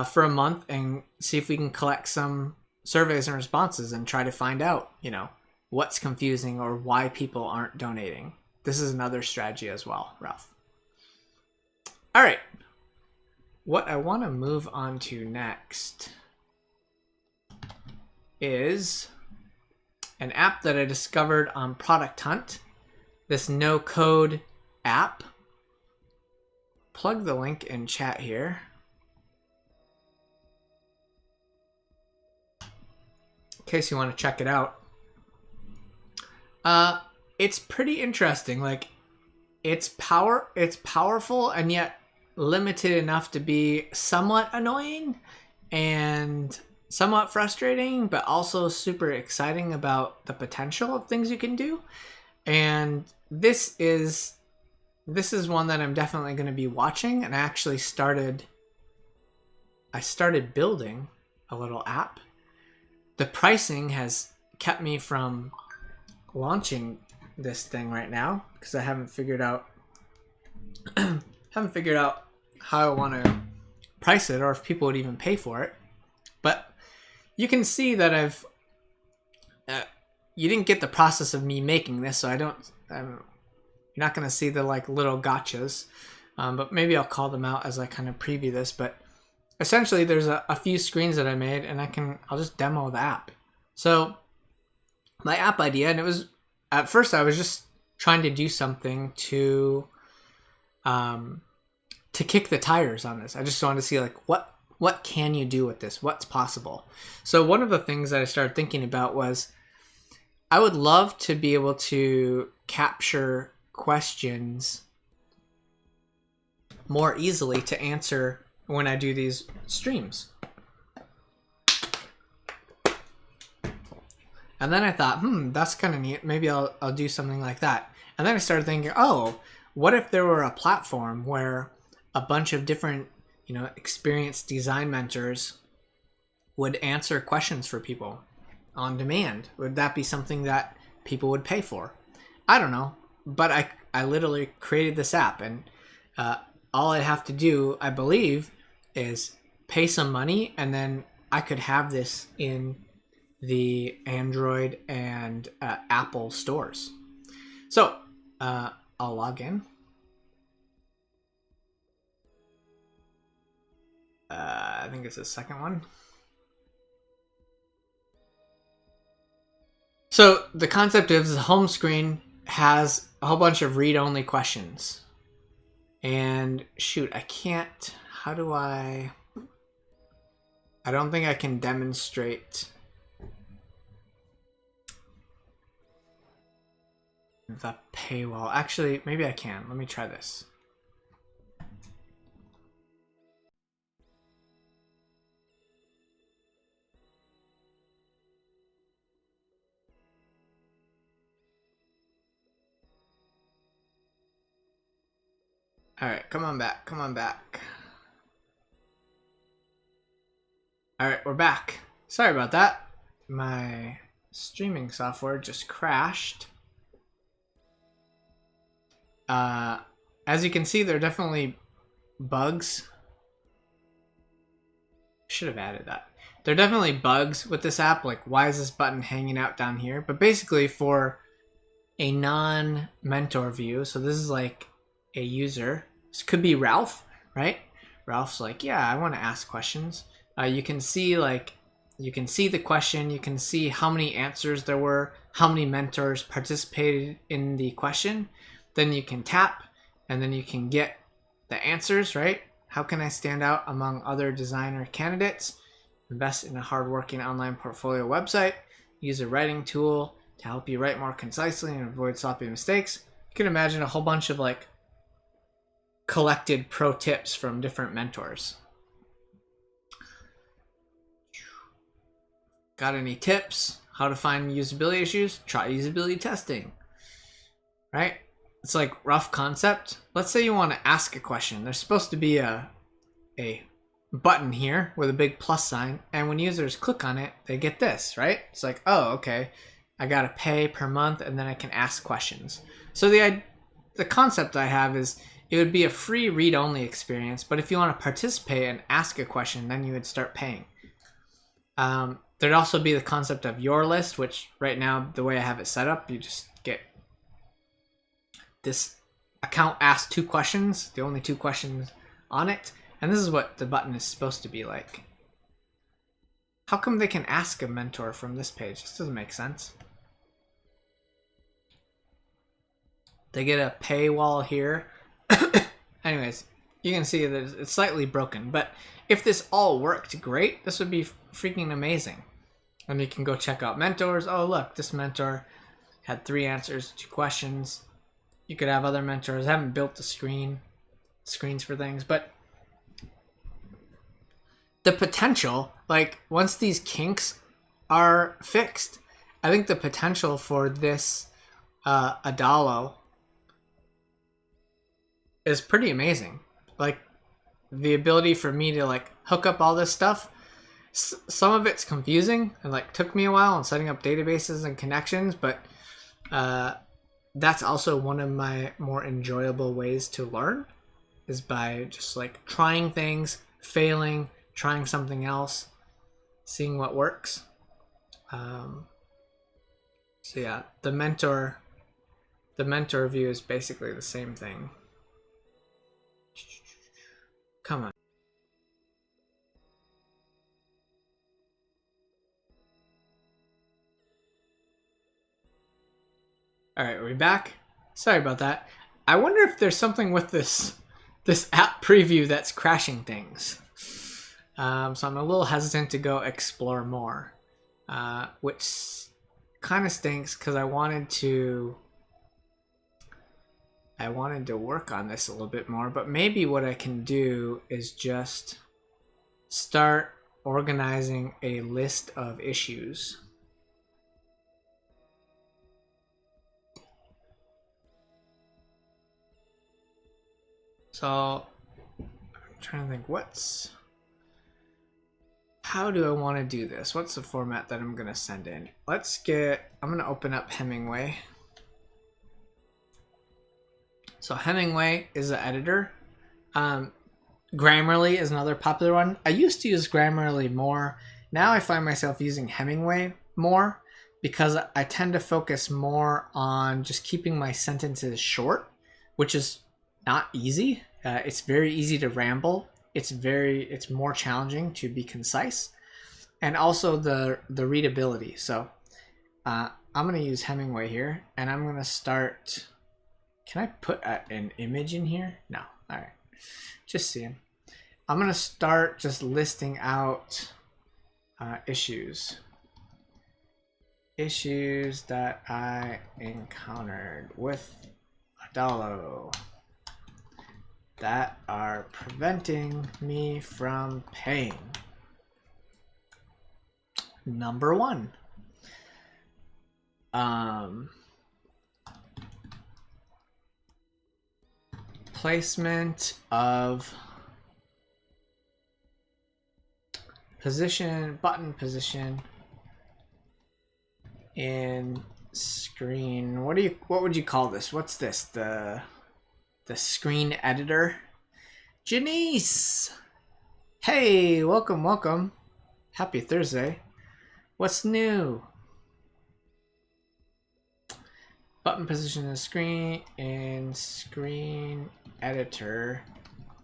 for a month and see if we can collect some surveys and responses and try to find out, you know, what's confusing or why people aren't donating. This is another strategy as well, Ralph. All right. What I want to move on to next is an app that I discovered on Product Hunt. This no-code app. Plug the link in chat here. In case you want to check it out. It's pretty interesting. Like, it's powerful and yet limited enough to be somewhat annoying and somewhat frustrating, but also super exciting about the potential of things you can do. And this is one that I'm definitely going to be watching, and I actually started building a little app. The pricing has kept me from launching this thing right now because I haven't figured out Haven't figured out how I want to price it or if people would even pay for it. But you can see that I've you didn't get the process of me making this, so you're not going to see the like little gotchas, but maybe I'll call them out as I kind of preview this. But essentially there's a few screens that I made, and I'll just demo the app. So my app idea, and it was, at first I was just trying to do something to kick the tires on this. I just wanted to see like what can you do with this? What's possible? So one of the things that I started thinking about was I would love to be able to capture questions more easily to answer when I do these streams. And then I thought, that's kind of neat. Maybe I'll do something like that. And then I started thinking, oh, what if there were a platform where a bunch of different, experienced design mentors would answer questions for people on demand? Would that be something that people would pay for? I don't know. But I literally created this app, and all I have to do, I believe, is pay some money, and then I could have this in the Android and Apple stores. So I'll log in. I think it's the second one. So the concept is the home screen has a whole bunch of read-only questions. And shoot, I can't, how do I don't think I can demonstrate the paywall. Actually, maybe I can. Let me try this. All right, come on back. Come on back. All right, we're back. Sorry about that. My streaming software just crashed. As you can see, there are definitely bugs. Should have added that. There are definitely bugs with this app. Like, why is this button hanging out down here? But basically, for a non-mentor view, so this is like a user. This could be Ralph, right? Ralph's like, yeah, I want to ask questions. You can see the question. You can see how many answers there were, how many mentors participated in the question. Then you can tap, and then you can get the answers, right? How can I stand out among other designer candidates? Invest in a hardworking online portfolio website. Use a writing tool to help you write more concisely and avoid sloppy mistakes. You can imagine a whole bunch of like collected pro tips from different mentors. Got any tips? How to find usability issues? Try usability testing. Right? It's like rough concept. Let's say you want to ask a question. There's supposed to be a button here with a big plus sign, and when users click on it, they get this, right? It's like, oh, okay, I gotta pay per month, and then I can ask questions. So the concept I have is it would be a free read-only experience, but if you want to participate and ask a question, then you would start paying. There'd also be the concept of your list, which right now, the way I have it set up, you just get this account asks 2 questions, the only 2 questions on it, and this is what the button is supposed to be like. How come they can ask a mentor from this page? This doesn't make sense. They get a paywall here. Anyways, you can see that it's slightly broken, but if this all worked great, this would be freaking amazing. And you can go check out mentors. Oh, look, this mentor had 3 answers, 2 questions. You could have other mentors. I haven't built the screens for things, but the potential, like once these kinks are fixed, I think the potential for this Adalo is pretty amazing. Like the ability for me to like hook up all this stuff. Some of it's confusing and like took me a while on setting up databases and connections, but that's also one of my more enjoyable ways to learn, is by just like trying things, failing, trying something else, seeing what works. So yeah, the mentor view is basically the same thing. Come on. All right, are we back? Sorry about that. I wonder if there's something with this app preview that's crashing things. So I'm a little hesitant to go explore more, which kind of stinks because I wanted to work on this a little bit more. But maybe what I can do is just start organizing a list of issues. So I'm trying to think, how do I want to do this? What's the format that I'm going to send in? I'm going to open up Hemingway. So Hemingway is an editor. Grammarly is another popular one. I used to use Grammarly more. Now I find myself using Hemingway more because I tend to focus more on just keeping my sentences short, which is not easy. It's very easy to ramble. It's more challenging to be concise, and also the readability. So I'm gonna use Hemingway here, and I'm gonna start. Can I put an image in here? No. All right. Just seeing. I'm gonna start just listing out issues that I encountered with Adalo that are preventing me from paying. Number 1. Placement of button position in screen. What would you call this? What's this? The screen editor. Janice! Hey, welcome. Happy Thursday. What's new? Button position in screen editor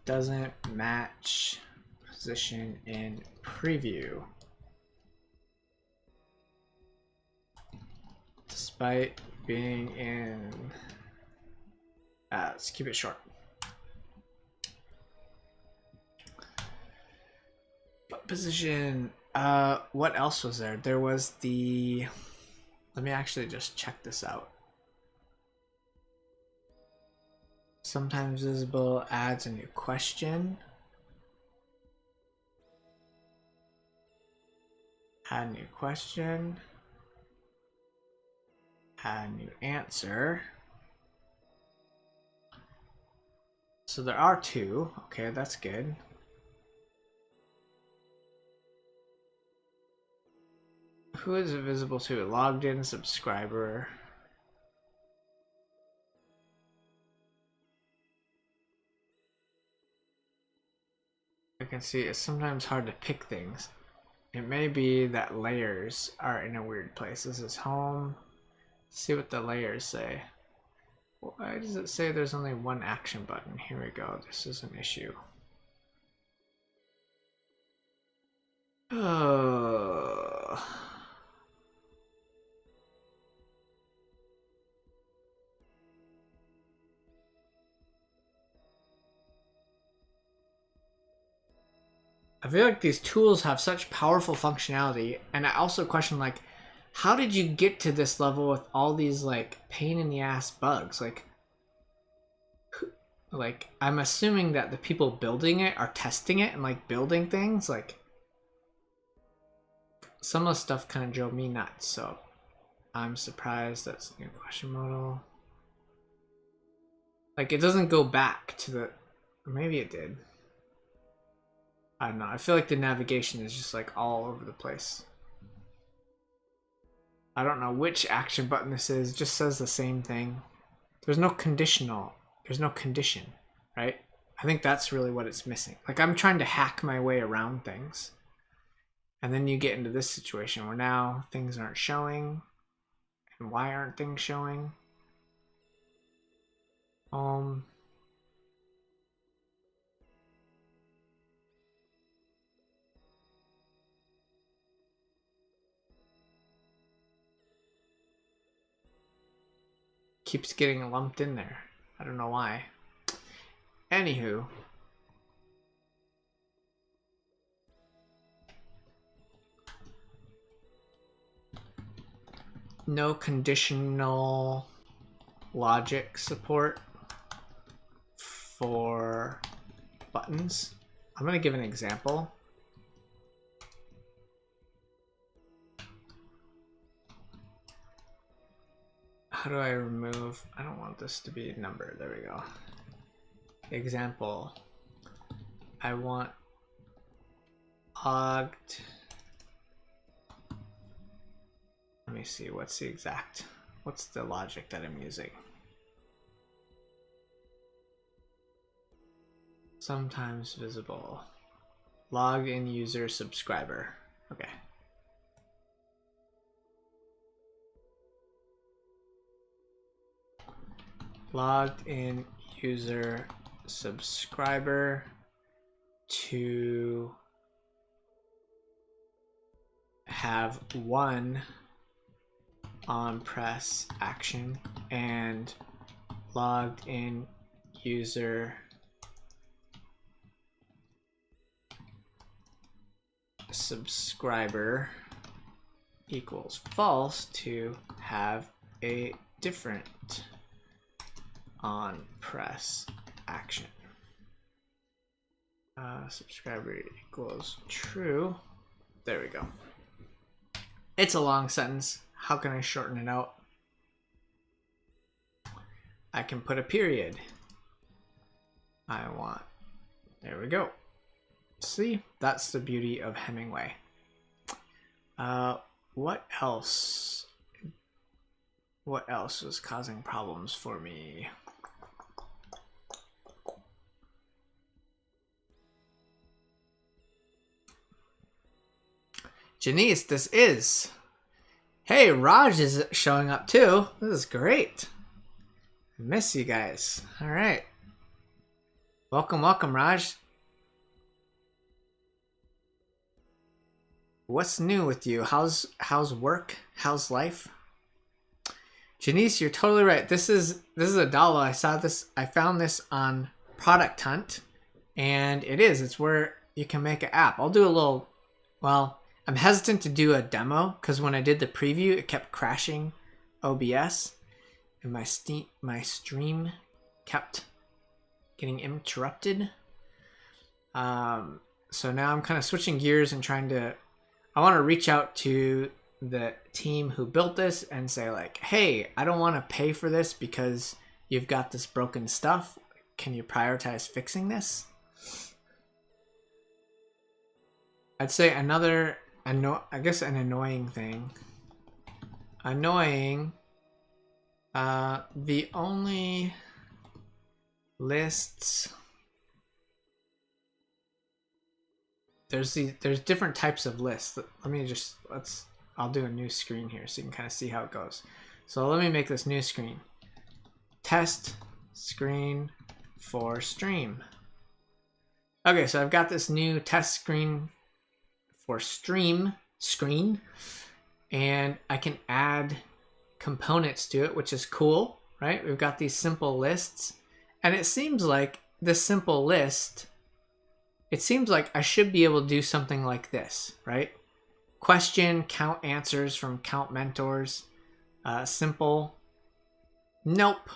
doesn't match position in preview. Despite being in... let's keep it short. Button position... what else was there? There was the... Let me actually just check this out. Sometimes visible adds a new question. Add new question. Add new answer. So there are 2. Okay, that's good. Who is it visible to? Logged in subscriber. I can see it's sometimes hard to pick things. It may be that layers are in a weird place. This is home. Let's see what the layers say. Why does it say there's only one action button? Here we go. This is an issue. Oh. I feel like these tools have such powerful functionality, and I also question, like, how did you get to this level with all these like pain in the ass bugs? Like I'm assuming that the people building it are testing it and like building things. Like some of the stuff kind of drove me nuts, so I'm surprised that's new question model. Like it doesn't go back to the, maybe it did. I don't know. I feel like the navigation is just like all over the place. I don't know which action button this is. It just says the same thing. there's no conditional, there's no condition, right? I think that's really what it's missing. Like I'm trying to hack my way around things. And then you get into this situation where now things aren't showing. And why aren't things showing? Keeps getting lumped in there. I don't know why. Anywho. No conditional logic support for buttons. I'm going to give an example. How do I remove? I don't want this to be a number. There we go. Example. I want logged. Let me see. What's the logic that I'm using? Sometimes visible. Logged in user subscriber. Okay. Logged in user subscriber to have one on press action and logged in user subscriber equals false to have a different on press action. Subscriber equals true. There we go. It's a long sentence. How can I shorten it out? I can put a period. There we go. See, that's the beauty of Hemingway. What else? What else was causing problems for me? Janice, this is. Hey, Raj is showing up too. This is great. I miss you guys. All right. Welcome, welcome, Raj. What's new with you? How's work? How's life? Janice, you're totally right. This is a download. I found this on Product Hunt, and it's where you can make an app. I'll do a little, well, I'm hesitant to do a demo because when I did the preview, it kept crashing OBS, and my stream kept getting interrupted. So now I'm kind of switching gears and I want to reach out to the team who built this and say like, hey, I don't want to pay for this because you've got this broken stuff. Can you prioritize fixing this? I'd say another, I guess an annoying thing. The only lists, there's different types of lists. I'll do a new screen here so you can kind of see how it goes. So let me make this new screen. Test screen for stream. Okay, so I've got this new test screen for stream screen, and I can add components to it, which is cool, right? We've got these simple lists, and it seems like this simple list, it seems like I should be able to do something like this, right? Question, count answers from count mentors, simple. Nope.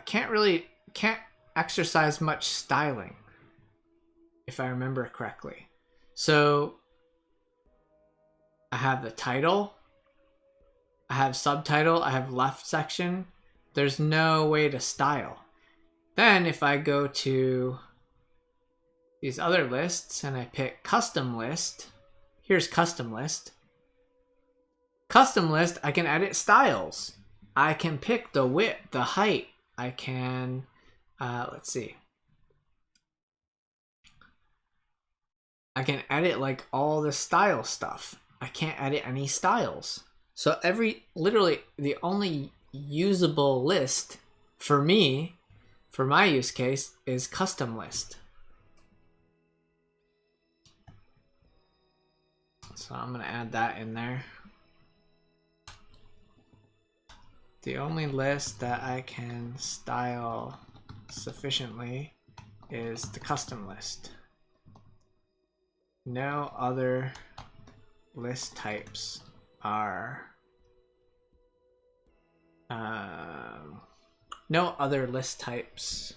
Can't exercise much styling, if I remember correctly. So I have the title, I have subtitle, I have left section. There's no way to style. Then if I go to these other lists and I pick custom list, here's custom list. Custom list, I can edit styles. I can pick the width, the height. I can, let's see. I can edit like all the style stuff. I can't edit any styles. So literally the only usable list for me, for my use case, is custom list. So I'm gonna add that in there. The only list that I can style sufficiently is the custom list. No other list types are no other list types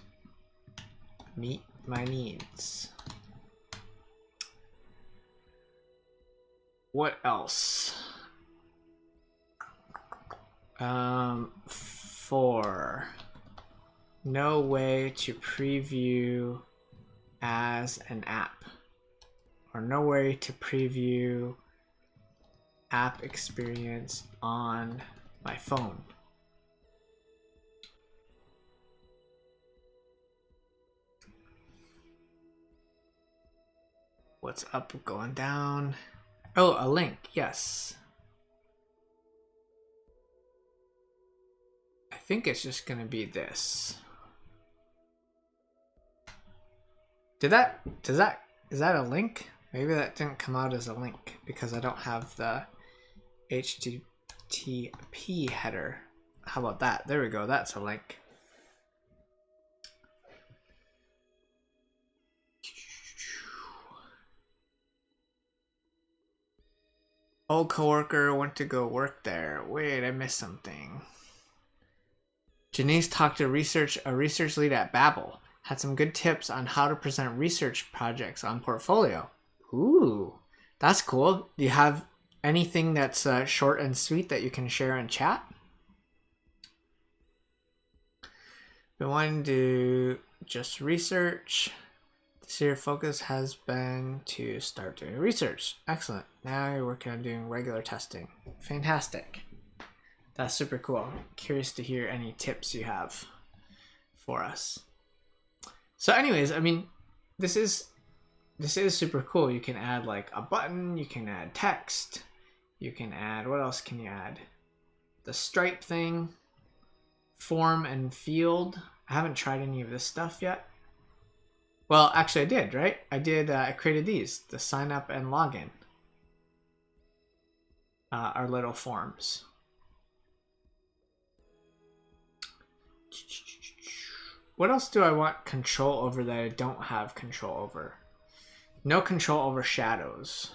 meet my needs. What else? 4. No way to preview as an app, or no way to preview app experience on my phone. What's up, going down? Oh, a link, yes. I think it's just gonna be this. Is that a link? Maybe that didn't come out as a link because I don't have the HTTP header. How about that? There we go, that's a link. Old coworker went to go work there. Wait, I missed something. Janice talked to a research lead at Babbel. Had some good tips on how to present research projects on portfolio. Ooh, that's cool. Do you have anything that's short and sweet that you can share in chat? Been wanting to just research. This year focus has been to start doing research. Excellent. Now you're working on doing regular testing. Fantastic. That's super cool. Curious to hear any tips you have for us. So anyways, I mean, this is super cool. You can add like a button, you can add text, you can add, what else can you add? The stripe thing, form and field. I haven't tried any of this stuff yet. Well, actually I did, right? I created these, the sign up and login. Our little forms. What else do I want control over that I don't have control over? No control over shadows.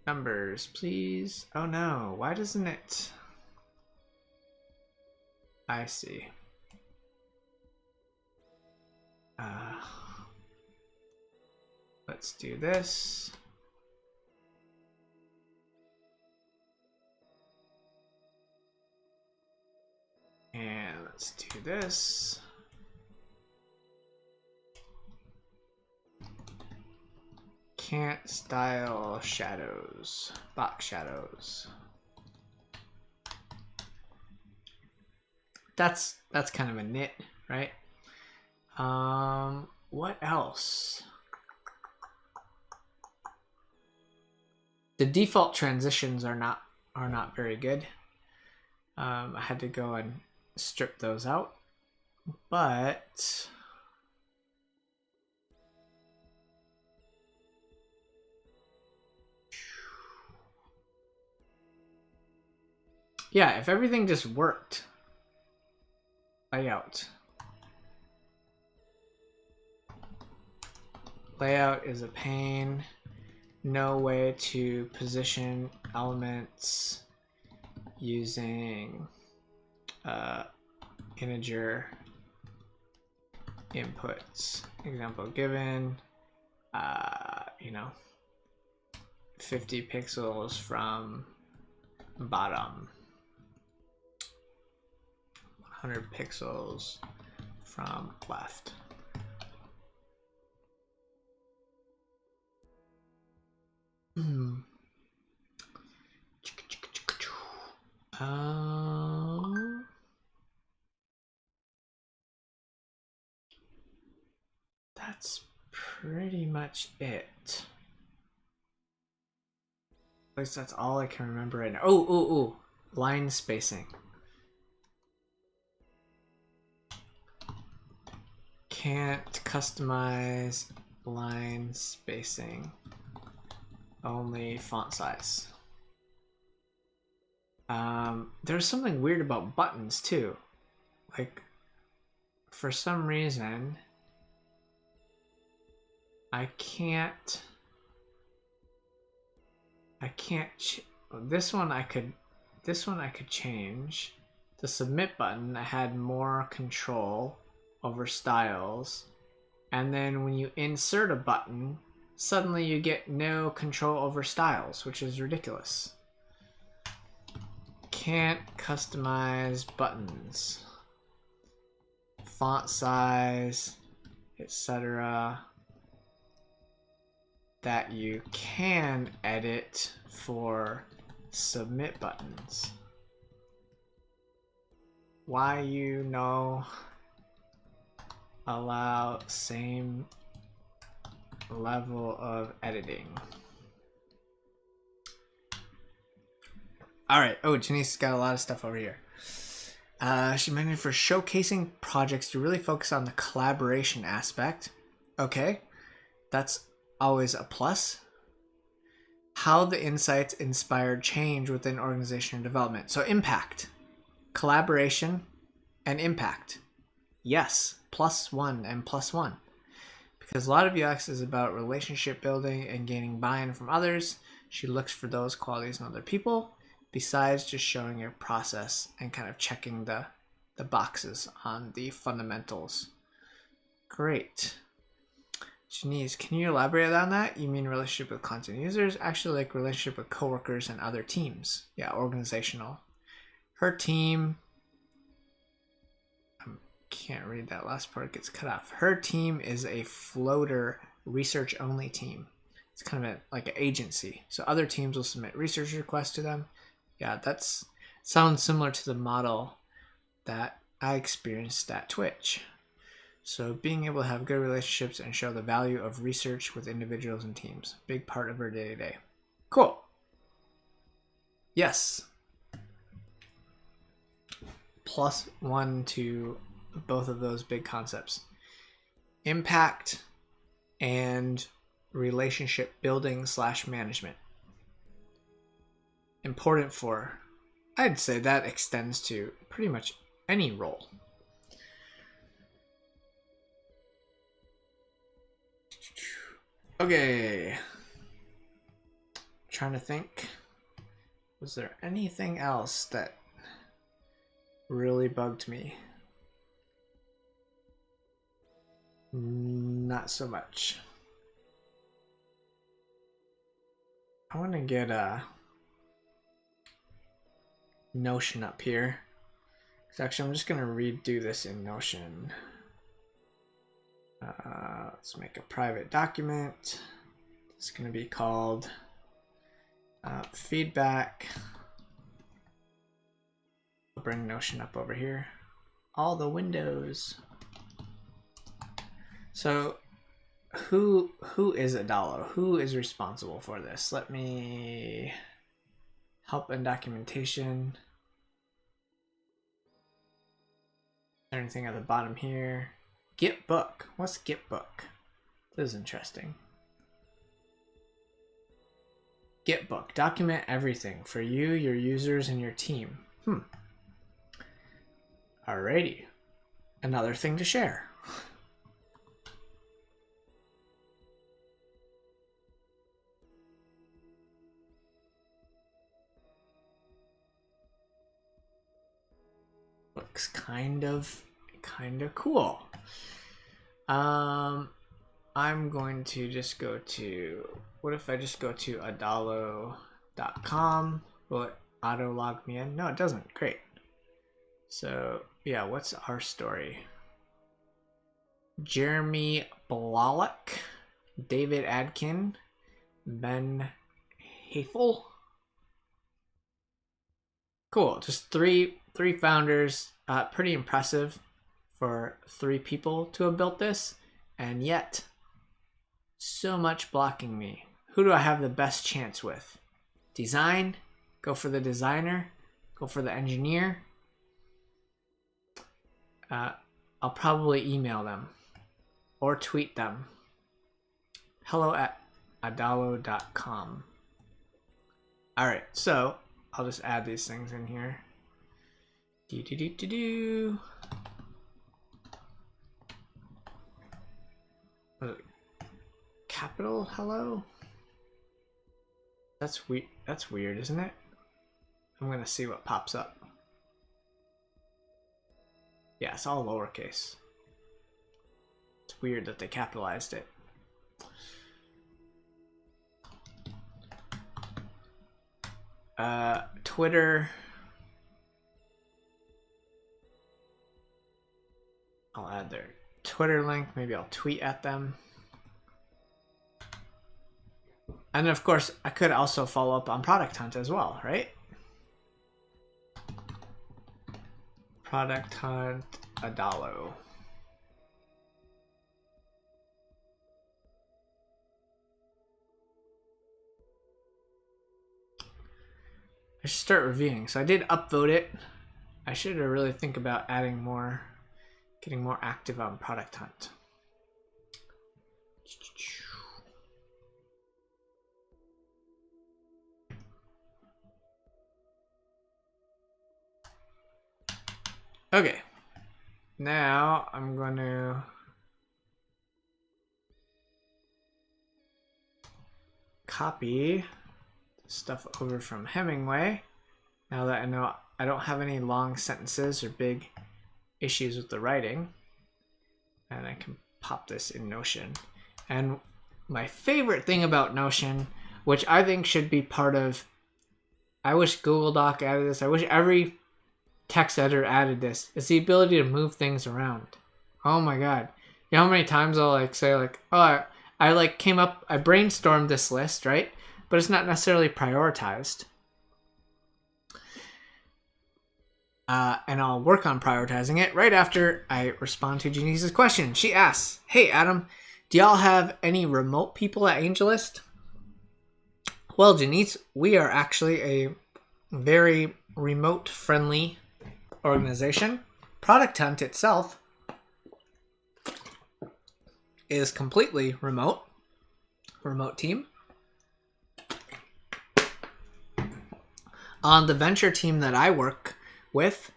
Numbers, please. Oh no, why doesn't it? I see. Let's do this. And let's do this. Can't style shadows, box shadows. That's kind of a nit, right? What else? The default transitions are not very good. I had to go and strip those out, but yeah, if everything just worked. Layout. Layout is a pain. No way to position elements using integer inputs. Example given, 50 pixels from bottom, 100 pixels from left. That's pretty much it. At least that's all I can remember right now. Oh, line spacing. Can't customize line spacing. Only font size. There's something weird about buttons too. Like, for some reason, I can't. This one I could change. The submit button, I had more control over styles, and then when you insert a button, suddenly you get no control over styles, which is ridiculous. Can't customize buttons, font size, etc. that you can edit for submit buttons. Why you know allow same level of editing. All right. Oh, Janice's got a lot of stuff over here. She mentioned for showcasing projects to really focus on the collaboration aspect. Okay, that's always a plus. How the insights inspired change within organizational development. So impact, collaboration, and impact. Yes, +1 and +1. Because a lot of UX is about relationship building and gaining buy-in from others. She looks for those qualities in other people, besides just showing your process and kind of checking the boxes on the fundamentals. Great. Janice, can you elaborate on that? You mean relationship with content users? Actually, like relationship with coworkers and other teams. Yeah, organizational. Her team, I can't read that last part, it gets cut off. Her team is a floater research only team. It's kind of like an agency. So other teams will submit research requests to them. Yeah, that sounds similar to the model that I experienced at Twitch. So being able to have good relationships and show the value of research with individuals and teams. Big part of her day-to-day. Cool. Yes. +1 to both of those big concepts. Impact and relationship building / management. Important for, I'd say that extends to pretty much any role. Okay. Trying to think. Was there anything else that really bugged me? Not so much. I want to get a Notion up here. So actually, I'm just going to redo this in Notion. Let's make a private document. It's going to be called feedback. I'll bring Notion up over here. All the windows. So who is Adalo? Who is responsible for this? Let me help and documentation. Is there anything at the bottom here? Git book. What's Git book? This is interesting. Git book. Document everything for you, your users, and your team. Alrighty. Another thing to share. Looks kind of cool. I'm going to just go to, what if I just go to adalo.com? Will it auto log me in? No, it doesn't. Great. So yeah, what's our story? Jeremy Blalock, David Adkin, Ben Hafel, Cool. Just three founders. Pretty impressive for 3 people to have built this, and yet so much blocking me. Who do I have the best chance with? Design? Go for the designer. Go for the engineer. I'll probably email them or tweet them. hello@adalo.com. All right, so I'll just add these things in here. Capital hello? That's weird. That's weird, isn't it? I'm gonna see what pops up. Yeah, it's all lowercase. It's weird that they capitalized it. Twitter. I'll add their Twitter link. Maybe I'll tweet at them. And of course, I could also follow up on Product Hunt as well, right? Product Hunt Adalo. I should start reviewing. So I did upvote it. I should really think about adding more, getting more active on Product Hunt. Okay, now I'm going to copy stuff over from Hemingway. Now that I know I don't have any long sentences or big issues with the writing, and I can pop this in Notion. And my favorite thing about Notion, which I think should be part of, I wish Google Doc added this, I wish every text editor added this, is the ability to move things around. Oh my god. You know how many times I'll like say like, oh, I like came up, I brainstormed this list, right? But it's not necessarily prioritized. And I'll work on prioritizing it right after I respond to Janice's question. She asks, hey Adam, do y'all have any remote people at AngelList? Well, Janice, we are actually a very remote friendly organization. Product Hunt itself is completely remote team. On the venture team that I work with,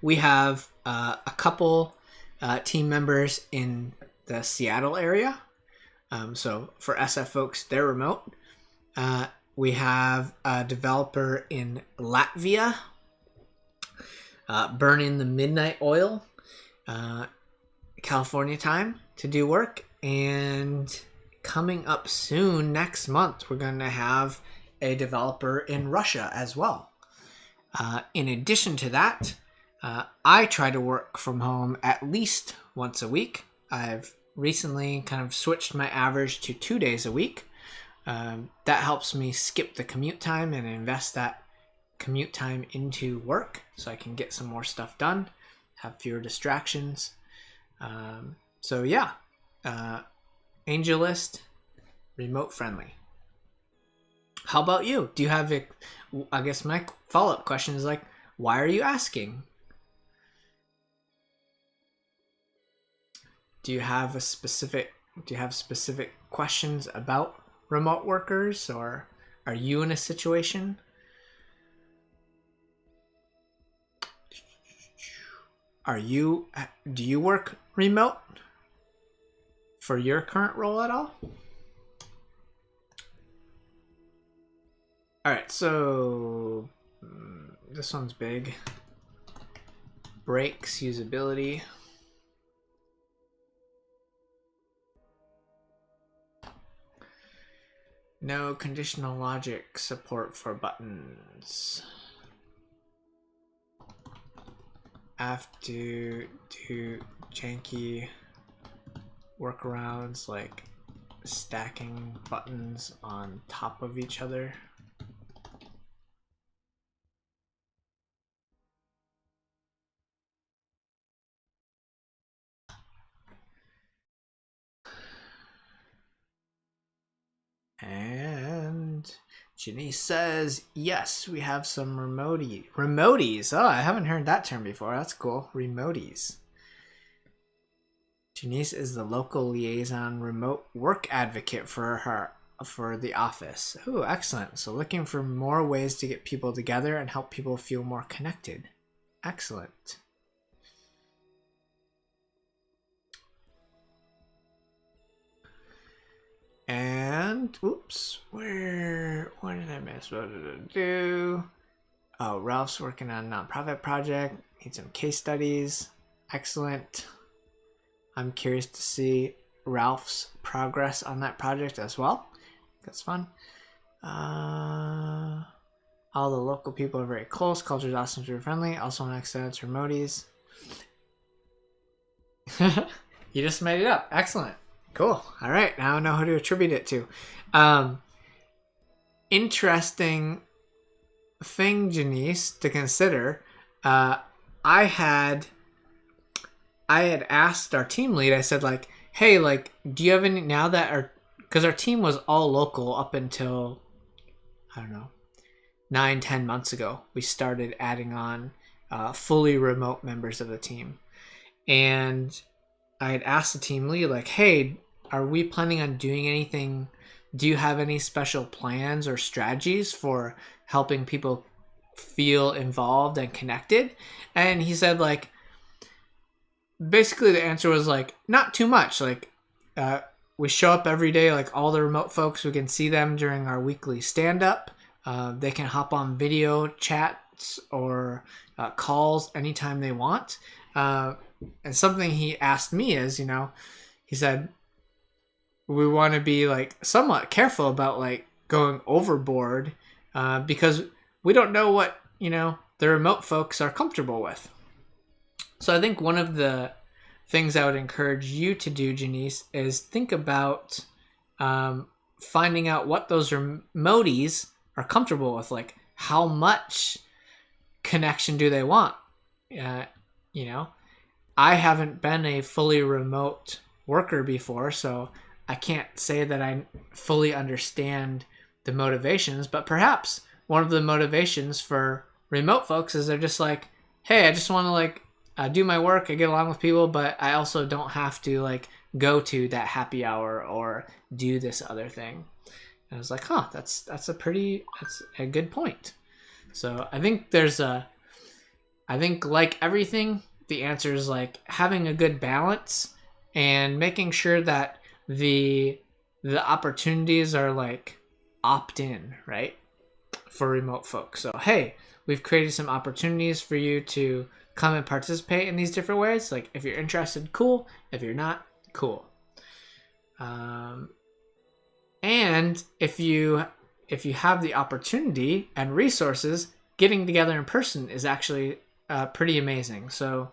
we have a couple team members in the Seattle area. So for SF folks, they're remote. We have a developer in Latvia, burning the midnight oil, California time to do work. And coming up soon, next month, we're going to have a developer in Russia as well. In addition to that, I try to work from home at least once a week. I've recently kind of switched my average to 2 days a week. That helps me skip the commute time and invest that commute time into work so I can get some more stuff done, have fewer distractions. So yeah, AngelList, remote friendly. How about you? Do you have a, I guess my follow-up question is like, why are you asking? Do you have specific questions about remote workers, or are you in a situation? Do you work remote for your current role at all? All right, so this one's big. Breaks usability. No conditional logic support for buttons. Have to do janky workarounds like stacking buttons on top of each other. And Janice says, yes, we have some remoties. Oh, I haven't heard that term before. That's cool. Remoties. Janice is the local liaison remote work advocate for the office. Oh, excellent. So looking for more ways to get people together and help people feel more connected. Excellent. And, oops, what did I miss? What did I do? Oh, Ralph's working on a nonprofit project. Need some case studies. Excellent. I'm curious to see Ralph's progress on that project as well. That's fun. All the local people are very close. Culture is awesome, super friendly. Also want to extend to remoties. You just made it up. Excellent. Cool. All right. Now I know who to attribute it to. Interesting thing, Janice, to consider. I had asked our team lead, I said, like, hey, like, do you have any, now that because our team was all local up until, I don't know, 9-10 months ago, we started adding on fully remote members of the team. And I had asked the team lead, like, hey, are we planning on doing anything? Do you have any special plans or strategies for helping people feel involved and connected? And he said, like, basically the answer was, like, not too much. Like, we show up every day, like all the remote folks, we can see them during our weekly stand-up. They can hop on video chats or calls anytime they want. And something he asked me is, he said, we want to be, like, somewhat careful about, like, going overboard because we don't know what, the remote folks are comfortable with. So I think one of the things I would encourage you to do, Janice, is think about finding out what those remoties are comfortable with. Like, how much connection do they want? I haven't been a fully remote worker before, so I can't say that I fully understand the motivations, but perhaps one of the motivations for remote folks is they're just like, hey, I just want to, like, do my work, I get along with people, but I also don't have to, like, go to that happy hour or do this other thing. And I was like, that's a good point. So I think like everything, the answer is, like, having a good balance and making sure that the opportunities are, like, opt-in, right, for remote folks. So, hey, we've created some opportunities for you to come and participate in these different ways. Like, if you're interested, cool. If you're not, cool. And if you have the opportunity and resources, getting together in person is actually pretty amazing. So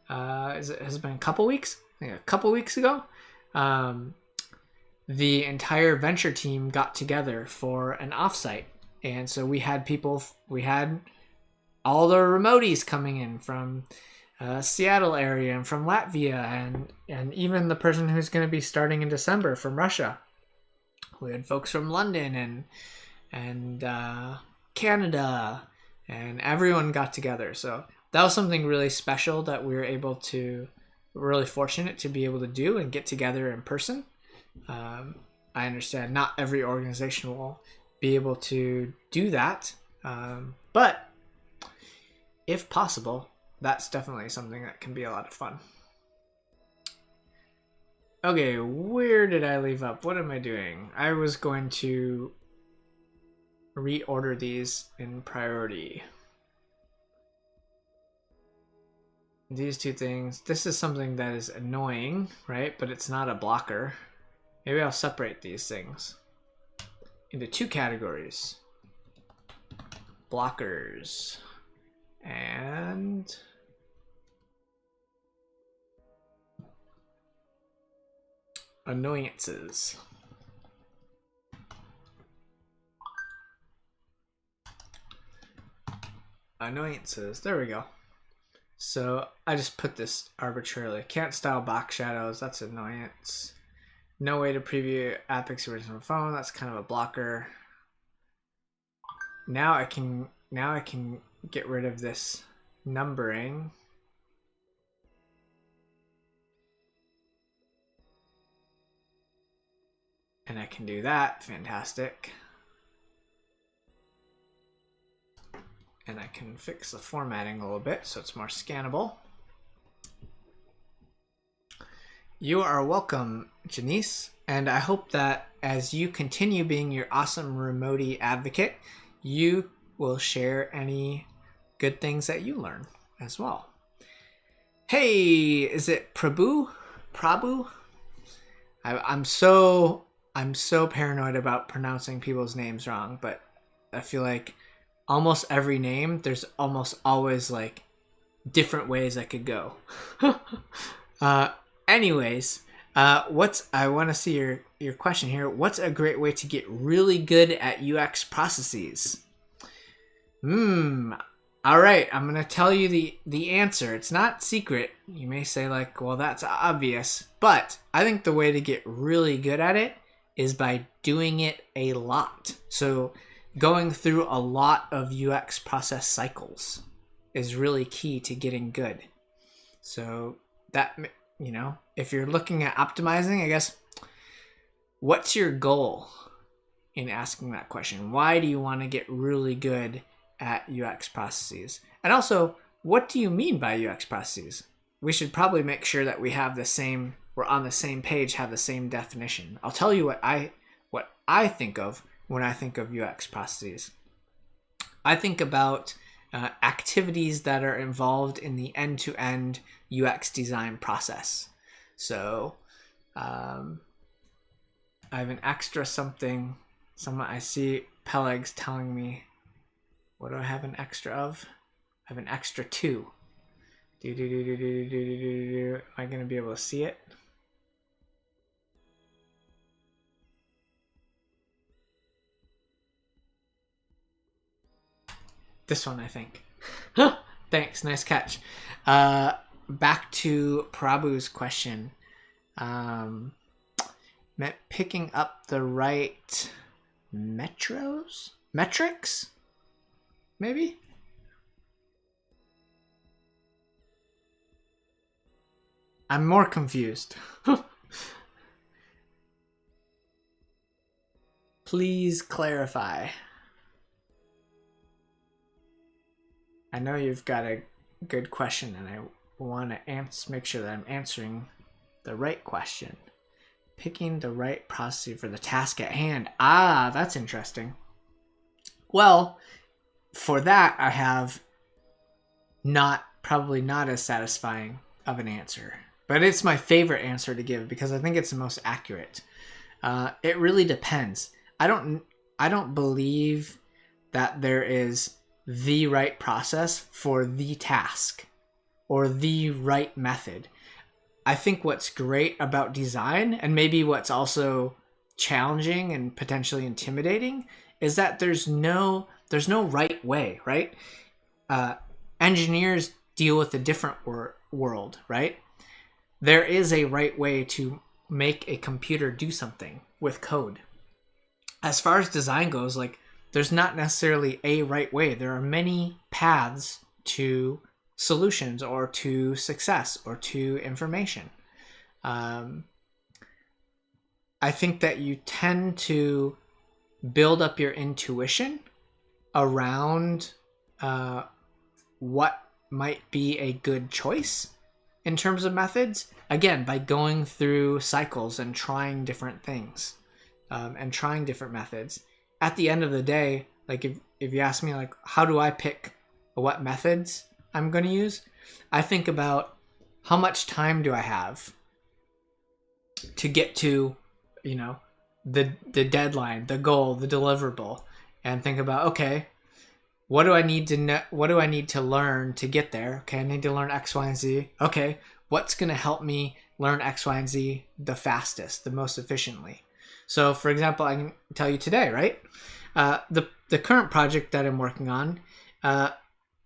has it been a couple weeks? I think a couple weeks ago, the entire venture team got together for an offsite. And so we had all the remoties coming in from Seattle area and from Latvia and even the person who's going to be starting in December from Russia. We had folks from London and Canada, and everyone got together. So that was something really special that we were really fortunate to be able to do and get together in person. I understand not every organization will be able to do that, but if possible, that's definitely something that can be a lot of fun. Okay, where did I leave up? What am I doing? I was going to reorder these in priority. These two things. This is something that is annoying, right? But it's not a blocker. Maybe I'll separate these things into two categories. Blockers and annoyances. Annoyances. There we go. So I just put this arbitrarily. Can't style box shadows. That's annoyance. No way to preview app experience on phone. That's kind of a blocker. Now I can get rid of this numbering. And I can do that. Fantastic. And I can fix the formatting a little bit so it's more scannable. You are welcome, Janice, and I hope that as you continue being your awesome Remote advocate, you will share any good things that you learn as well. Hey, is it Prabhu? I'm so paranoid about pronouncing people's names wrong, but I feel like almost every name, there's almost always like different ways I could go. Anyways, I want to see your question here. What's a great way to get really good at UX processes? All right, I'm going to tell you the answer. It's not secret. You may say like, well, that's obvious, but I think the way to get really good at it is by doing it a lot. So going through a lot of UX process cycles is really key to getting good. So that, you know, if you're looking at optimizing, I guess, what's your goal in asking that question? Why do you want to get really good at UX processes? And also, what do you mean by UX processes? We should probably make sure that we're on the same page, have the same definition. I'll tell you what I think of when I think of UX processes. I think about activities that are involved in the end-to-end UX design process. So I have an extra something. I see Peleg's telling me, what do I have an extra of? I have an extra 2. Am I going to be able to see it? This one, I think. Thanks, nice catch. Back to Prabhu's question. Picking up the right metrics? Maybe? I'm more confused. Please clarify. I know you've got a good question, and I want to make sure that I'm answering the right question. Picking the right process for the task at hand. Ah, that's interesting. Well, for that, I have probably not as satisfying of an answer, but it's my favorite answer to give because I think it's the most accurate. It really depends. I don't believe that there is the right process for the task or the right method. I think what's great about design, and maybe what's also challenging and potentially intimidating, is that there's no right way, right? Engineers deal with a different world, right? There is a right way to make a computer do something with code. As far as design goes, like, there's not necessarily a right way. There are many paths to solutions or to success or to information. I think that you tend to build up your intuition around what might be a good choice in terms of methods. Again, by going through cycles and trying different things and trying different methods. At the end of the day, like if you ask me, like, how do I pick what methods I'm going to use? I think about how much time do I have to get to, you know, the deadline, the goal, the deliverable, and think about, okay, what do I need to know? What do I need to learn to get there? Okay, I need to learn X, Y, and Z. Okay, what's going to help me learn X, Y, and Z the fastest, the most efficiently? So, for example, I can tell you today, right? The current project that I'm working on,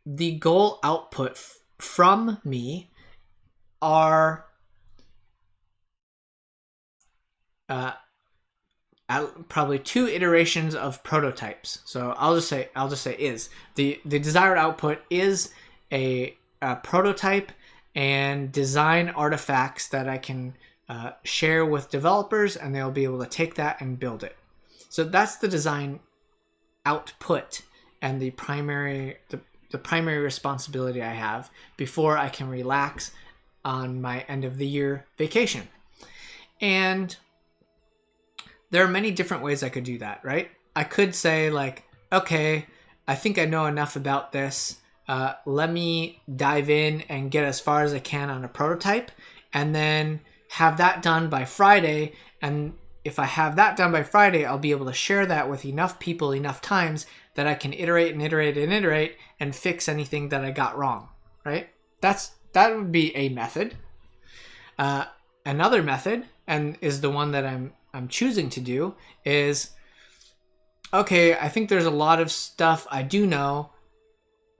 the goal output from me are probably 2 iterations of prototypes. So I'll just say is the desired output is a prototype and design artifacts that I can share with developers, and they'll be able to take that and build it. So that's the design output and the primary responsibility I have before I can relax on my end of the year vacation. And there are many different ways I could do that, right? I could say like, okay, I think I know enough about this. Let me dive in and get as far as I can on a prototype, and then have that done by Friday. And if I have that done by Friday, I'll be able to share that with enough people enough times that I can iterate and iterate and iterate and fix anything that I got wrong, right? That would be a method. Another method, and is the one that I'm choosing to do, is, okay, I think there's a lot of stuff I do know,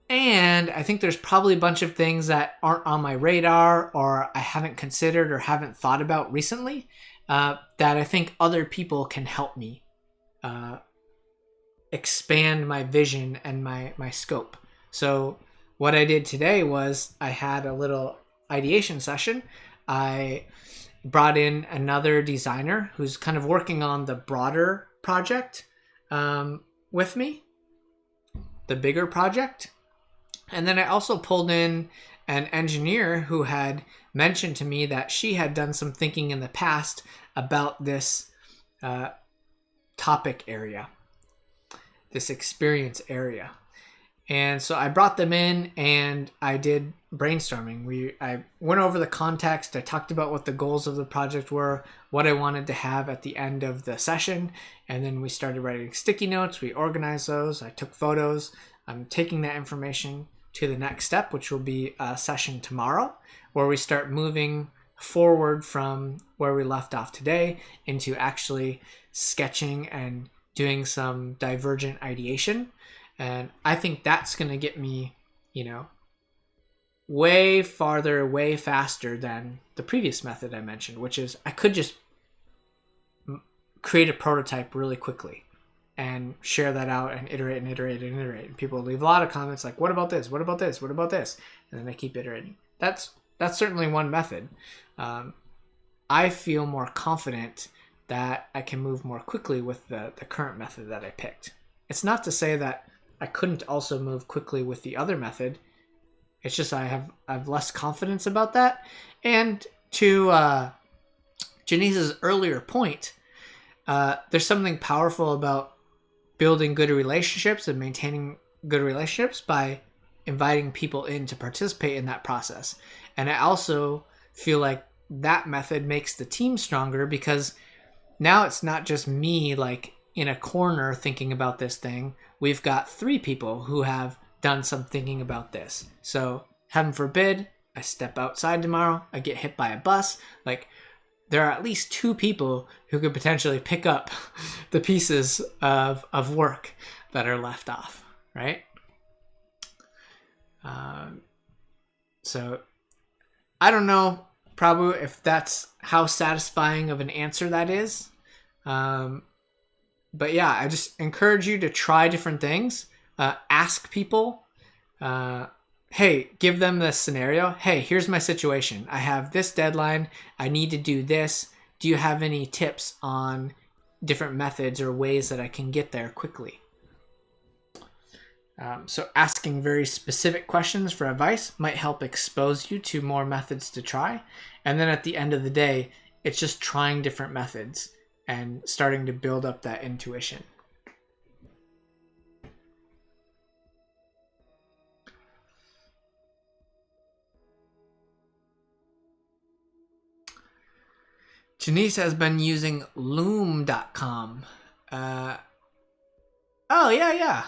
and I think there's probably a bunch of things that aren't on my radar or I haven't considered or haven't thought about recently that I think other people can help me expand my vision and my scope. So what I did today was I had a little ideation session. I brought in another designer who's kind of working on the broader project with me, the bigger project. And then I also pulled in an engineer who had mentioned to me that she had done some thinking in the past about this topic area, this experience area. And so I brought them in and I did brainstorming. I went over the context. I talked about what the goals of the project were, what I wanted to have at the end of the session. And then we started writing sticky notes. We organized those. I took photos. I'm taking that information to the next step, which will be a session tomorrow, where we start moving forward from where we left off today into actually sketching and doing some divergent ideation. And I think that's going to get me, way farther, way faster than the previous method I mentioned, which is I could just create a prototype really quickly and share that out and iterate and iterate and iterate. And people leave a lot of comments like, what about this? What about this? What about this? And then I keep iterating. That's certainly one method. I feel more confident that I can move more quickly with the current method that I picked. It's not to say that I couldn't also move quickly with the other method. It's just I have less confidence about that. And to Janice's earlier point, there's something powerful about building good relationships and maintaining good relationships by inviting people in to participate in that process. And I also feel like that method makes the team stronger, because now it's not just me like in a corner thinking about this thing. We've got 3 people who have done some thinking about this. So heaven forbid I step outside tomorrow, I get hit by a bus, like there are at least 2 people who could potentially pick up the pieces of work that are left off, right? So I don't know probably if that's how satisfying of an answer that is. But yeah, I just encourage you to try different things. Ask people, hey, give them this scenario. Hey, here's my situation. I have this deadline. I need to do this. Do you have any tips on different methods or ways that I can get there quickly? So asking very specific questions for advice might help expose you to more methods to try. And then at the end of the day, it's just trying different methods and starting to build up that intuition. Janice has been using loom.com. Oh, yeah.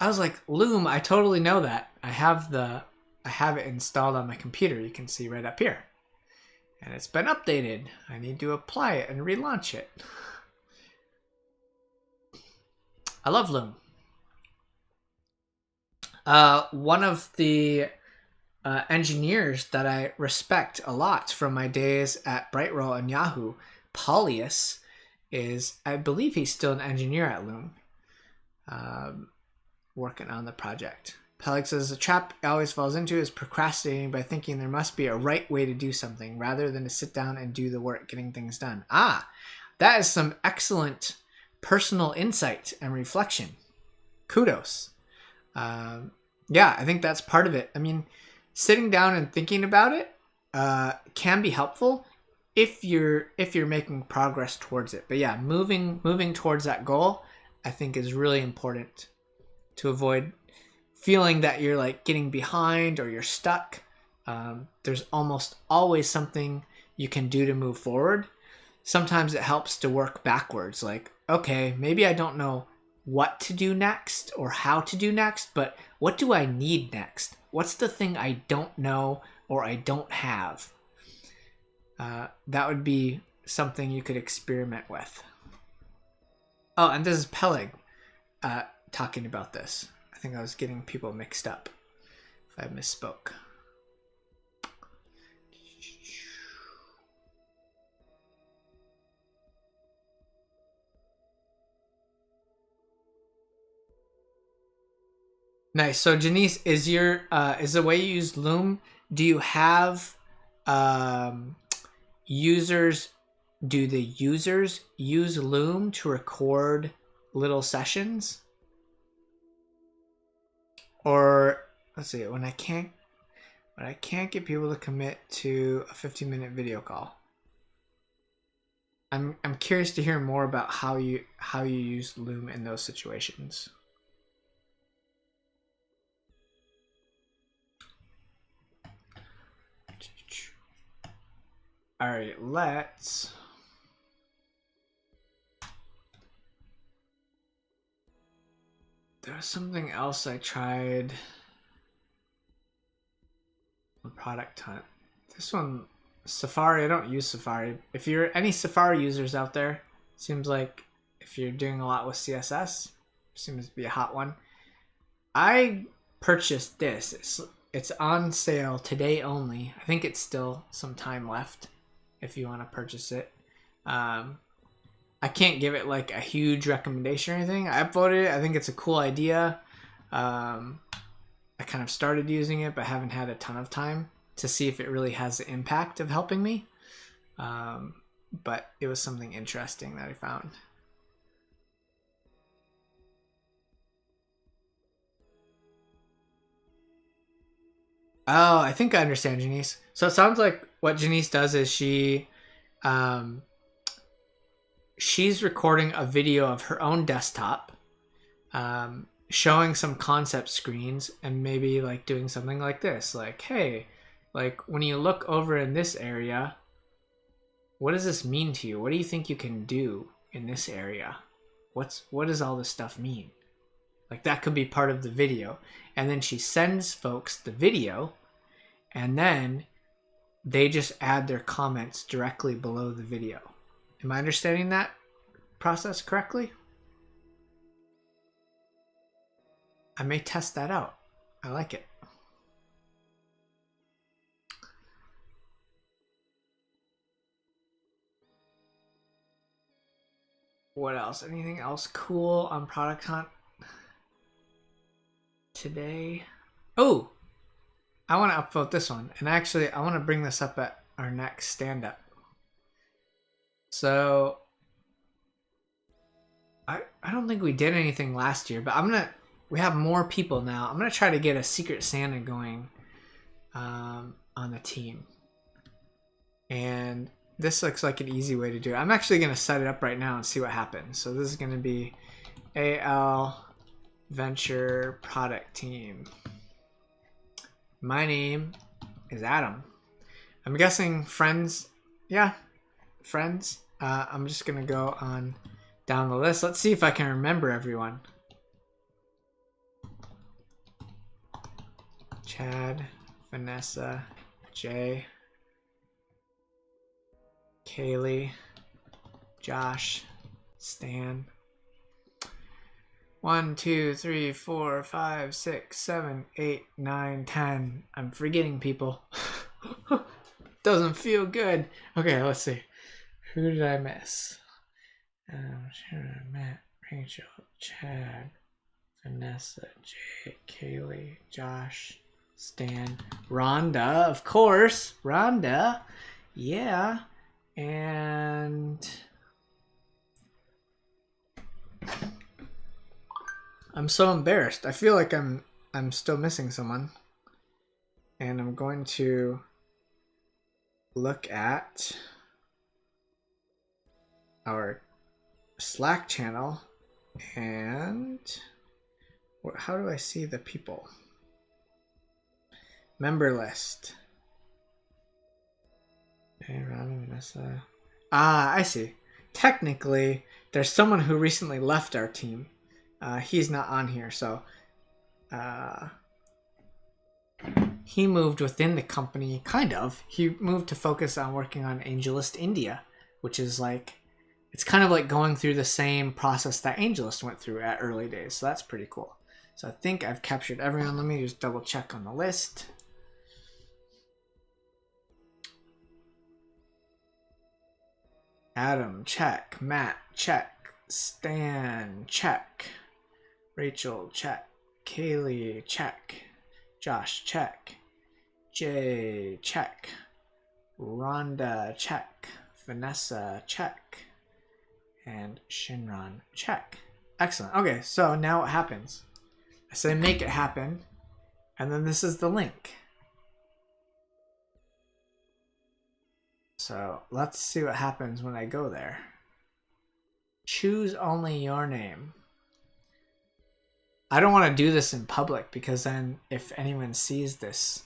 I was like, Loom, I totally know that. I have it installed on my computer. You can see right up here. And it's been updated. I need to apply it and relaunch it. I love Loom. One of the engineers that I respect a lot from my days at Brightroll and Yahoo, Paulius, is, I believe he's still an engineer at Loom, working on the project. Peleg says, the trap always falls into is procrastinating by thinking there must be a right way to do something rather than to sit down and do the work getting things done. That is some excellent personal insight and reflection. Kudos. Yeah, I think that's part of it. I mean, sitting down and thinking about it can be helpful if you're making progress towards it. But yeah, moving towards that goal, I think, is really important to avoid feeling that you're like getting behind or you're stuck. There's almost always something you can do to move forward. Sometimes it helps to work backwards. Like, okay, maybe I don't know what to do next or how to do next, but what do I need next? What's the thing I don't know or I don't have? That would be something you could experiment with. Oh, and this is Peleg talking about this. I think I was getting people mixed up if I misspoke. Nice. So Janice, is the way you use Loom, do you have users, do the users use Loom to record little sessions? Or let's see, when I can't get people to commit to a 15-minute video call. I'm curious to hear more about how you use Loom in those situations. All right, let's. There was something else I tried on Product Hunt. This one, Safari, I don't use Safari. If you're any Safari users out there, seems like if you're doing a lot with CSS, seems to be a hot one. I purchased this. It's on sale today only. I think it's still some time left if you want to purchase it. I can't give it like a huge recommendation or anything. I upvoted it. I think it's a cool idea. I kind of started using it, but haven't had a ton of time to see if it really has the impact of helping me. But it was something interesting that I found. Oh, I think I understand, Janice. So it sounds like what Janice does is she's recording a video of her own desktop, showing some concept screens and maybe like doing something like this. Like, hey, like when you look over in this area, what does this mean to you? What do you think you can do in this area? What does all this stuff mean? Like that could be part of the video. And then she sends folks the video and then they just add their comments directly below the video. Am I understanding that process correctly? I may test that out. I like it. What else? Anything else cool on Product Hunt today? Oh, I want to upvote this one. And actually, I want to bring this up at our next stand-up. So, I don't think we did anything last year, but we have more people now. I'm going to try to get a Secret Santa going on the team. And this looks like an easy way to do it. I'm actually going to set it up right now and see what happens. So this is going to be AL Venture Product Team. My name is Adam. I'm guessing friends. Yeah, friends. I'm just going to go on down the list. Let's see if I can remember everyone. Chad, Vanessa, Jay, Kaylee, Josh, Stan. 1, 2, 3, 4, 5, 6, 7, 8, 9, 10. I'm forgetting people. Doesn't feel good. Okay, let's see. Who did I miss? Sharon, Matt, Rachel, Chad, Vanessa, Jay, Kaylee, Josh, Stan, Rhonda, of course, Rhonda, yeah, and I'm so embarrassed. I feel like I'm still missing someone, and I'm going to look at our Slack channel, and how do I see the people? Member list. Hey, Robin, Vanessa. Ah, I see. Technically, there's someone who recently left our team. He's not on here, so he moved within the company, kind of. He moved to focus on working on AngelList India, which is like, it's kind of like going through the same process that AngelList went through at early days. So that's pretty cool. So I think I've captured everyone. Let me just double check on the list. Adam, check. Matt, check. Stan, check. Rachel, check. Kaylee, check. Josh, check. Jay, check. Rhonda, check. Vanessa, check. And Shinran, check. Excellent. Okay, so now what happens? I say make it happen, and then this is the link. So let's see what happens when I go there. Choose only your name. I don't want to do this in public because then if anyone sees this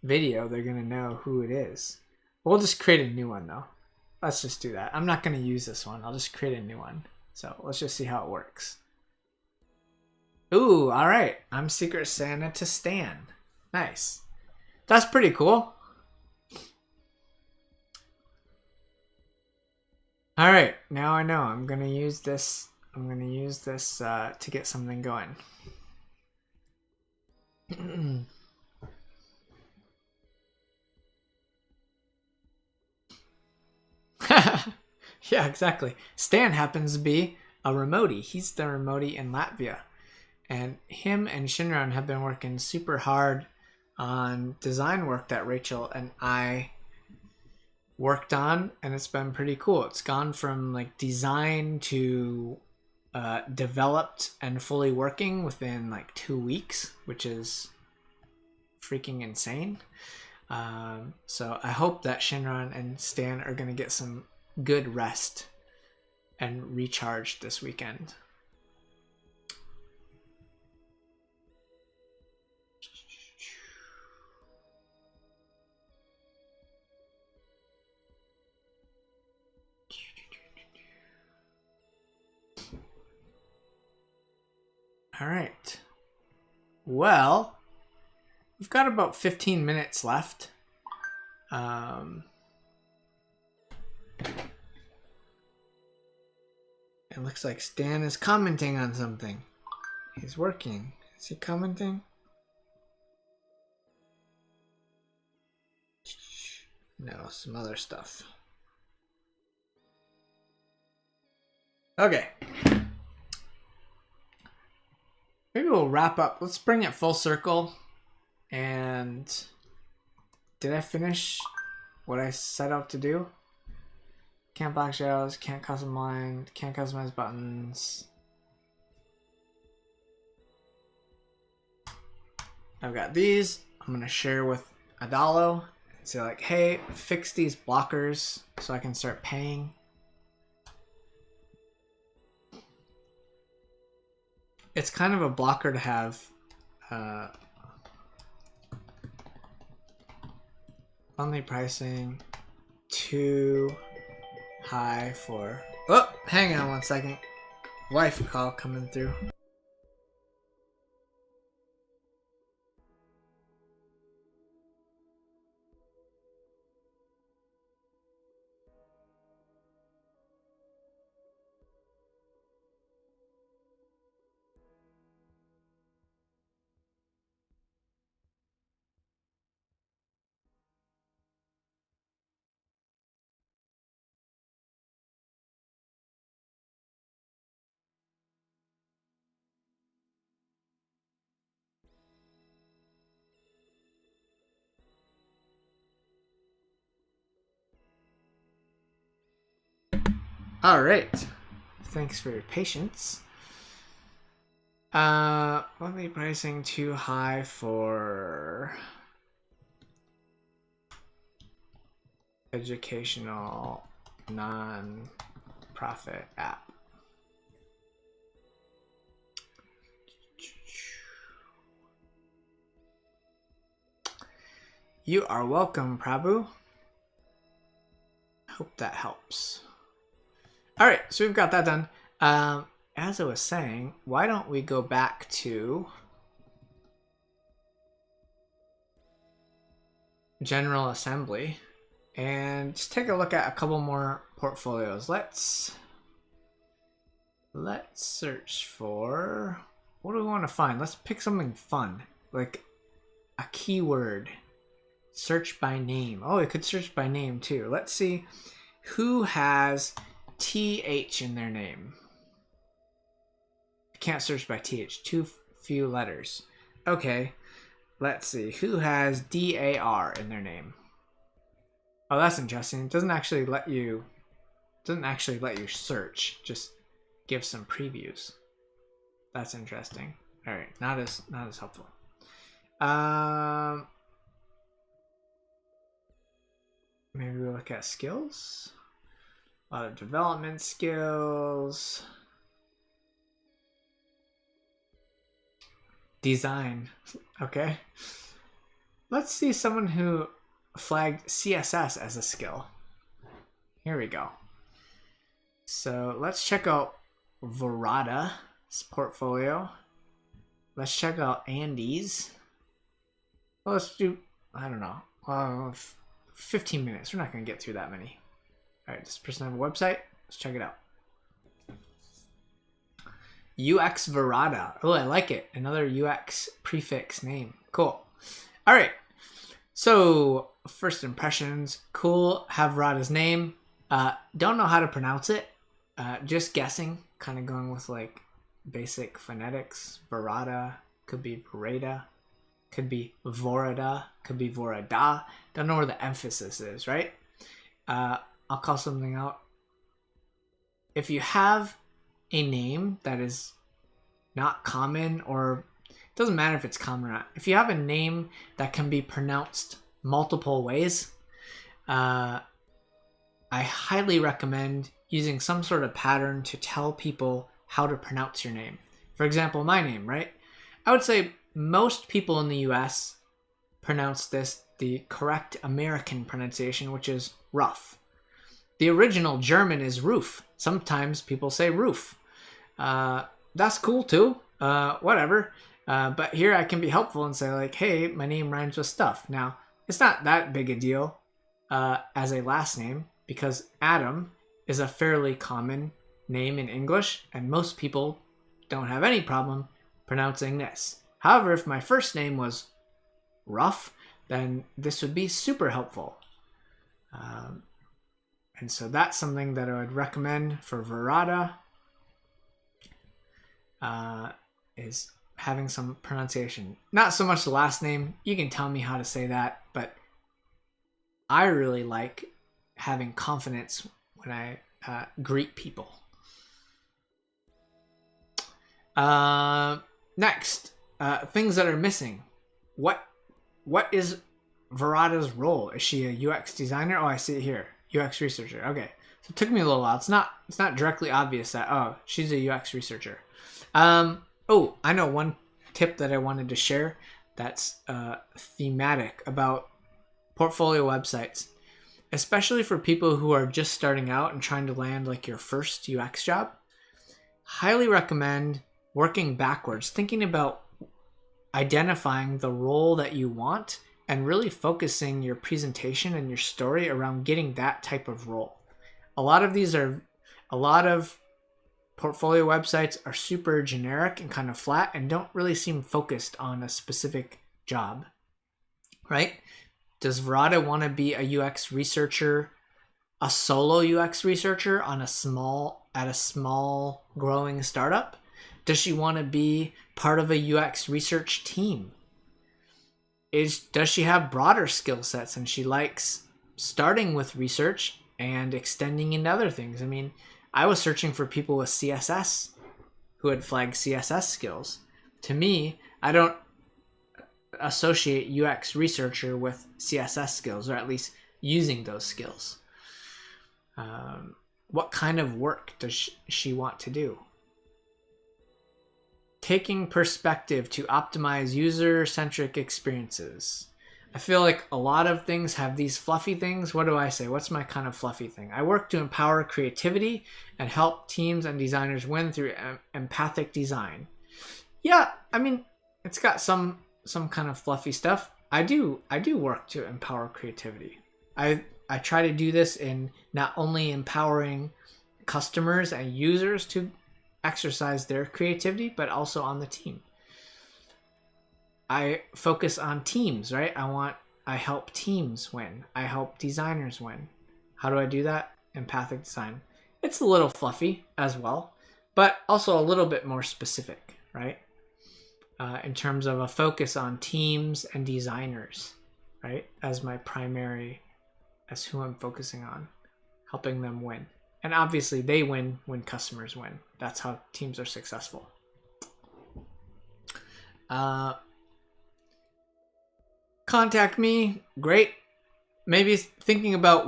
video, they're going to know who it is. We'll just create a new one though. Let's just do that. I'm not going to use this one. I'll just create a new one. So let's just see how it works. Ooh, all right. I'm Secret Santa to Stan. Nice. That's pretty cool. All right, now I know. I'm gonna use this. To get something going. Yeah, exactly. Stan happens to be a remotie. He's the remotie in Latvia. And him and Shinran have been working super hard on design work that Rachel and I worked on, and it's been pretty cool. It's gone from like design to developed and fully working within like 2 weeks, which is freaking insane. So I hope that Shinran and Stan are going to get some good rest and recharge this weekend. All right. Well, we've got about 15 minutes left. It looks like Stan is commenting on something. He's working. Is he commenting? No, some other stuff. Okay. Maybe we'll wrap up. Let's bring it full circle. And did I finish what I set out to do? Can't block shadows, can't custom line, can't customize buttons. I've got these. I'm gonna share with Adalo and say like, hey, fix these blockers so I can start paying. It's kind of a blocker to have monthly pricing too high for... Oh, hang on 1 second. Wife call coming through. All right. Thanks for your patience. Monthly pricing too high for educational non-profit app. You are welcome, Prabhu. Hope that helps. All right, so we've got that done. As I was saying, why don't we go back to General Assembly and just take a look at a couple more portfolios. Let's search for, what do we want to find? Let's pick something fun, like a keyword. Search by name. Oh, it could search by name too. Let's see who has TH in their name. Can't search by TH, too few letters. Okay, let's see who has DAR in their name. Oh, that's interesting. It doesn't actually let you search, just give some previews. That's interesting. All right, not as helpful. Maybe we'll look at skills. A lot of development skills. Design. Okay. Let's see someone who flagged CSS as a skill. Here we go. So let's check out Verada's portfolio. Let's check out Andy's. Well, let's do, I don't know, 15 minutes. We're not going to get through that many. All right, does this person have a website? Let's check it out. UX Verada. Oh, I like it. Another UX prefix name. Cool. All right. So first impressions. Cool. Have Verada's name. Don't know how to pronounce it. Just guessing. Kind of going with like basic phonetics. Verada. Could be Verada. Could be Vorada. Could be Vorada. Don't know where the emphasis is, right? I'll call something out. If you have a name that is not common, or it doesn't matter if it's common or not. If you have a name that can be pronounced multiple ways, I highly recommend using some sort of pattern to tell people how to pronounce your name. For example, my name, right? I would say most people in the US pronounce this the correct American pronunciation, which is rough. The original German is roof. Sometimes people say roof. That's cool too. Whatever. But here I can be helpful and say like, hey, my name rhymes with stuff. Now, it's not that big a deal as a last name because Adam is a fairly common name in English and most people don't have any problem pronouncing this. However, if my first name was rough, then this would be super helpful. And so that's something that I would recommend for Verada, is having some pronunciation. Not so much the last name. You can tell me how to say that, but I really like having confidence when I greet people. Next, things that are missing. What is Verada's role? Is she a UX designer? Oh, I see it here. UX researcher. Okay. So it took me a little while. It's not directly obvious that, oh, she's a UX researcher. Oh, I know one tip that I wanted to share that's thematic about portfolio websites, especially for people who are just starting out and trying to land like your first UX job. Highly recommend working backwards, thinking about identifying the role that you want and really focusing your presentation and your story around getting that type of role. A lot of portfolio websites are super generic and kind of flat and don't really seem focused on a specific job, right? Does Verada want to be a UX researcher, a solo UX researcher at a small growing startup? Does she want to be part of a UX research team? Does she have broader skill sets and she likes starting with research and extending into other things? I mean, I was searching for people with CSS who had flagged CSS skills. To me, I don't associate UX researcher with CSS skills, or at least using those skills. What kind of work does she want to do? Taking perspective to optimize user-centric experiences. I feel like a lot of things have these fluffy things. What do I say? What's my kind of fluffy thing? I work to empower creativity and help teams and designers win through empathic design. Yeah, I mean, it's got some kind of fluffy stuff. I do work to empower creativity. I try to do this in not only empowering customers and users to exercise their creativity, but also on the team. I focus on teams, right? I help teams win. I help designers win. How do I do that? Empathic design. It's a little fluffy as well, but also a little bit more specific, right? In terms of a focus on teams and designers, right? As who I'm focusing on, helping them win. And obviously they win when customers win. That's how teams are successful. Contact me, great. Maybe thinking about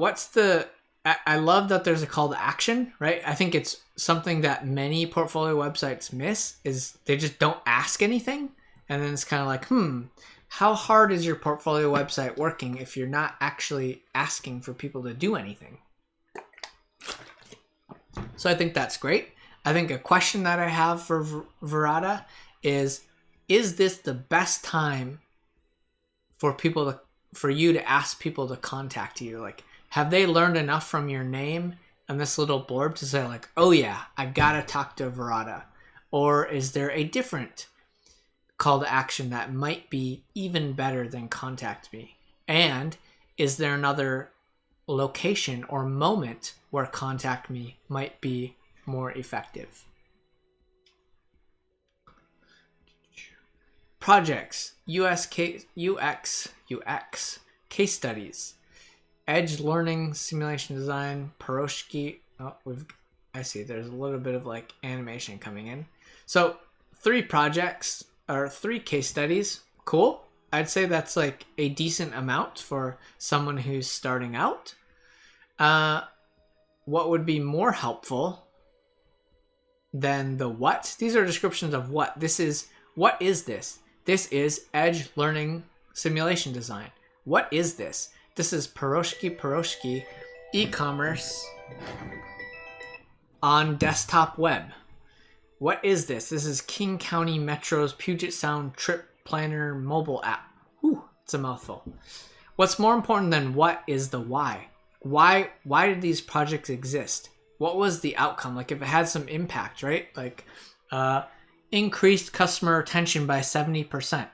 I love that there's a call to action, right? I think it's something that many portfolio websites miss, is they just don't ask anything. And then it's kind of like, how hard is your portfolio website working if you're not actually asking for people to do anything? So I think that's great. I think a question that I have for Verada is this the best time for you to ask people to contact you? Like, have they learned enough from your name and this little blurb to say like, oh yeah, I gotta talk to Verada? Or is there a different call to action that might be even better than contact me? And is there another location or moment where contact me might be more effective? Projects, UX, case studies, edge learning, simulation design, Piroshki. I see there's a little bit of like animation coming in. So 3 projects or 3 case studies. Cool. I'd say that's like a decent amount for someone who's starting out. What would be more helpful than the what? These are descriptions of what. What is this? This is edge learning simulation design. What is this? This is Piroshki e-commerce on desktop web. What is this? This is King County Metro's Puget Sound trip planner mobile app. Whew, it's a mouthful. What's more important than what is the why. Why did these projects exist? What was the outcome? Like if it had some impact, right? Like increased customer retention by 70%.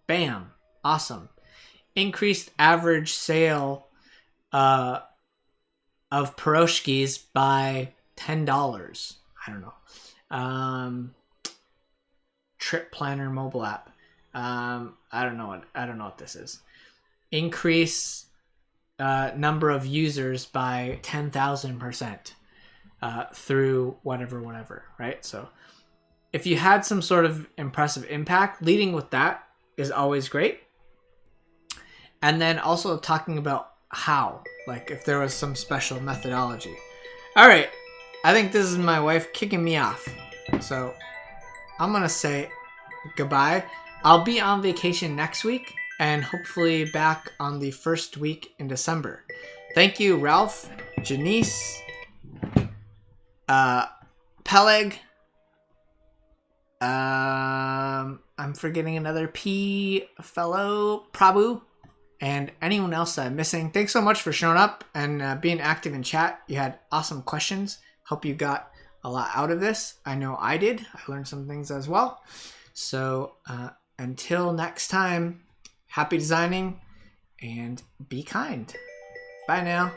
Bam. Awesome. Increased average sale of Piroshkis by $10. I don't know. Trip planner mobile app. I don't know what this is. Increase number of users by 10,000% through whatever, right? So if you had some sort of impressive impact, leading with that is always great. And then also talking about how, like if there was some special methodology. All right, I think this is my wife kicking me off. So I'm going to say goodbye. I'll be on vacation next week and hopefully back on the first week in December. Thank you, Ralph, Janice, Peleg. I'm forgetting another P fellow, Prabhu, and anyone else that I'm missing. Thanks so much for showing up and being active in chat. You had awesome questions. Hope you got a lot out of this. I know I did. I learned some things as well. So until next time, happy designing and be kind. Bye now.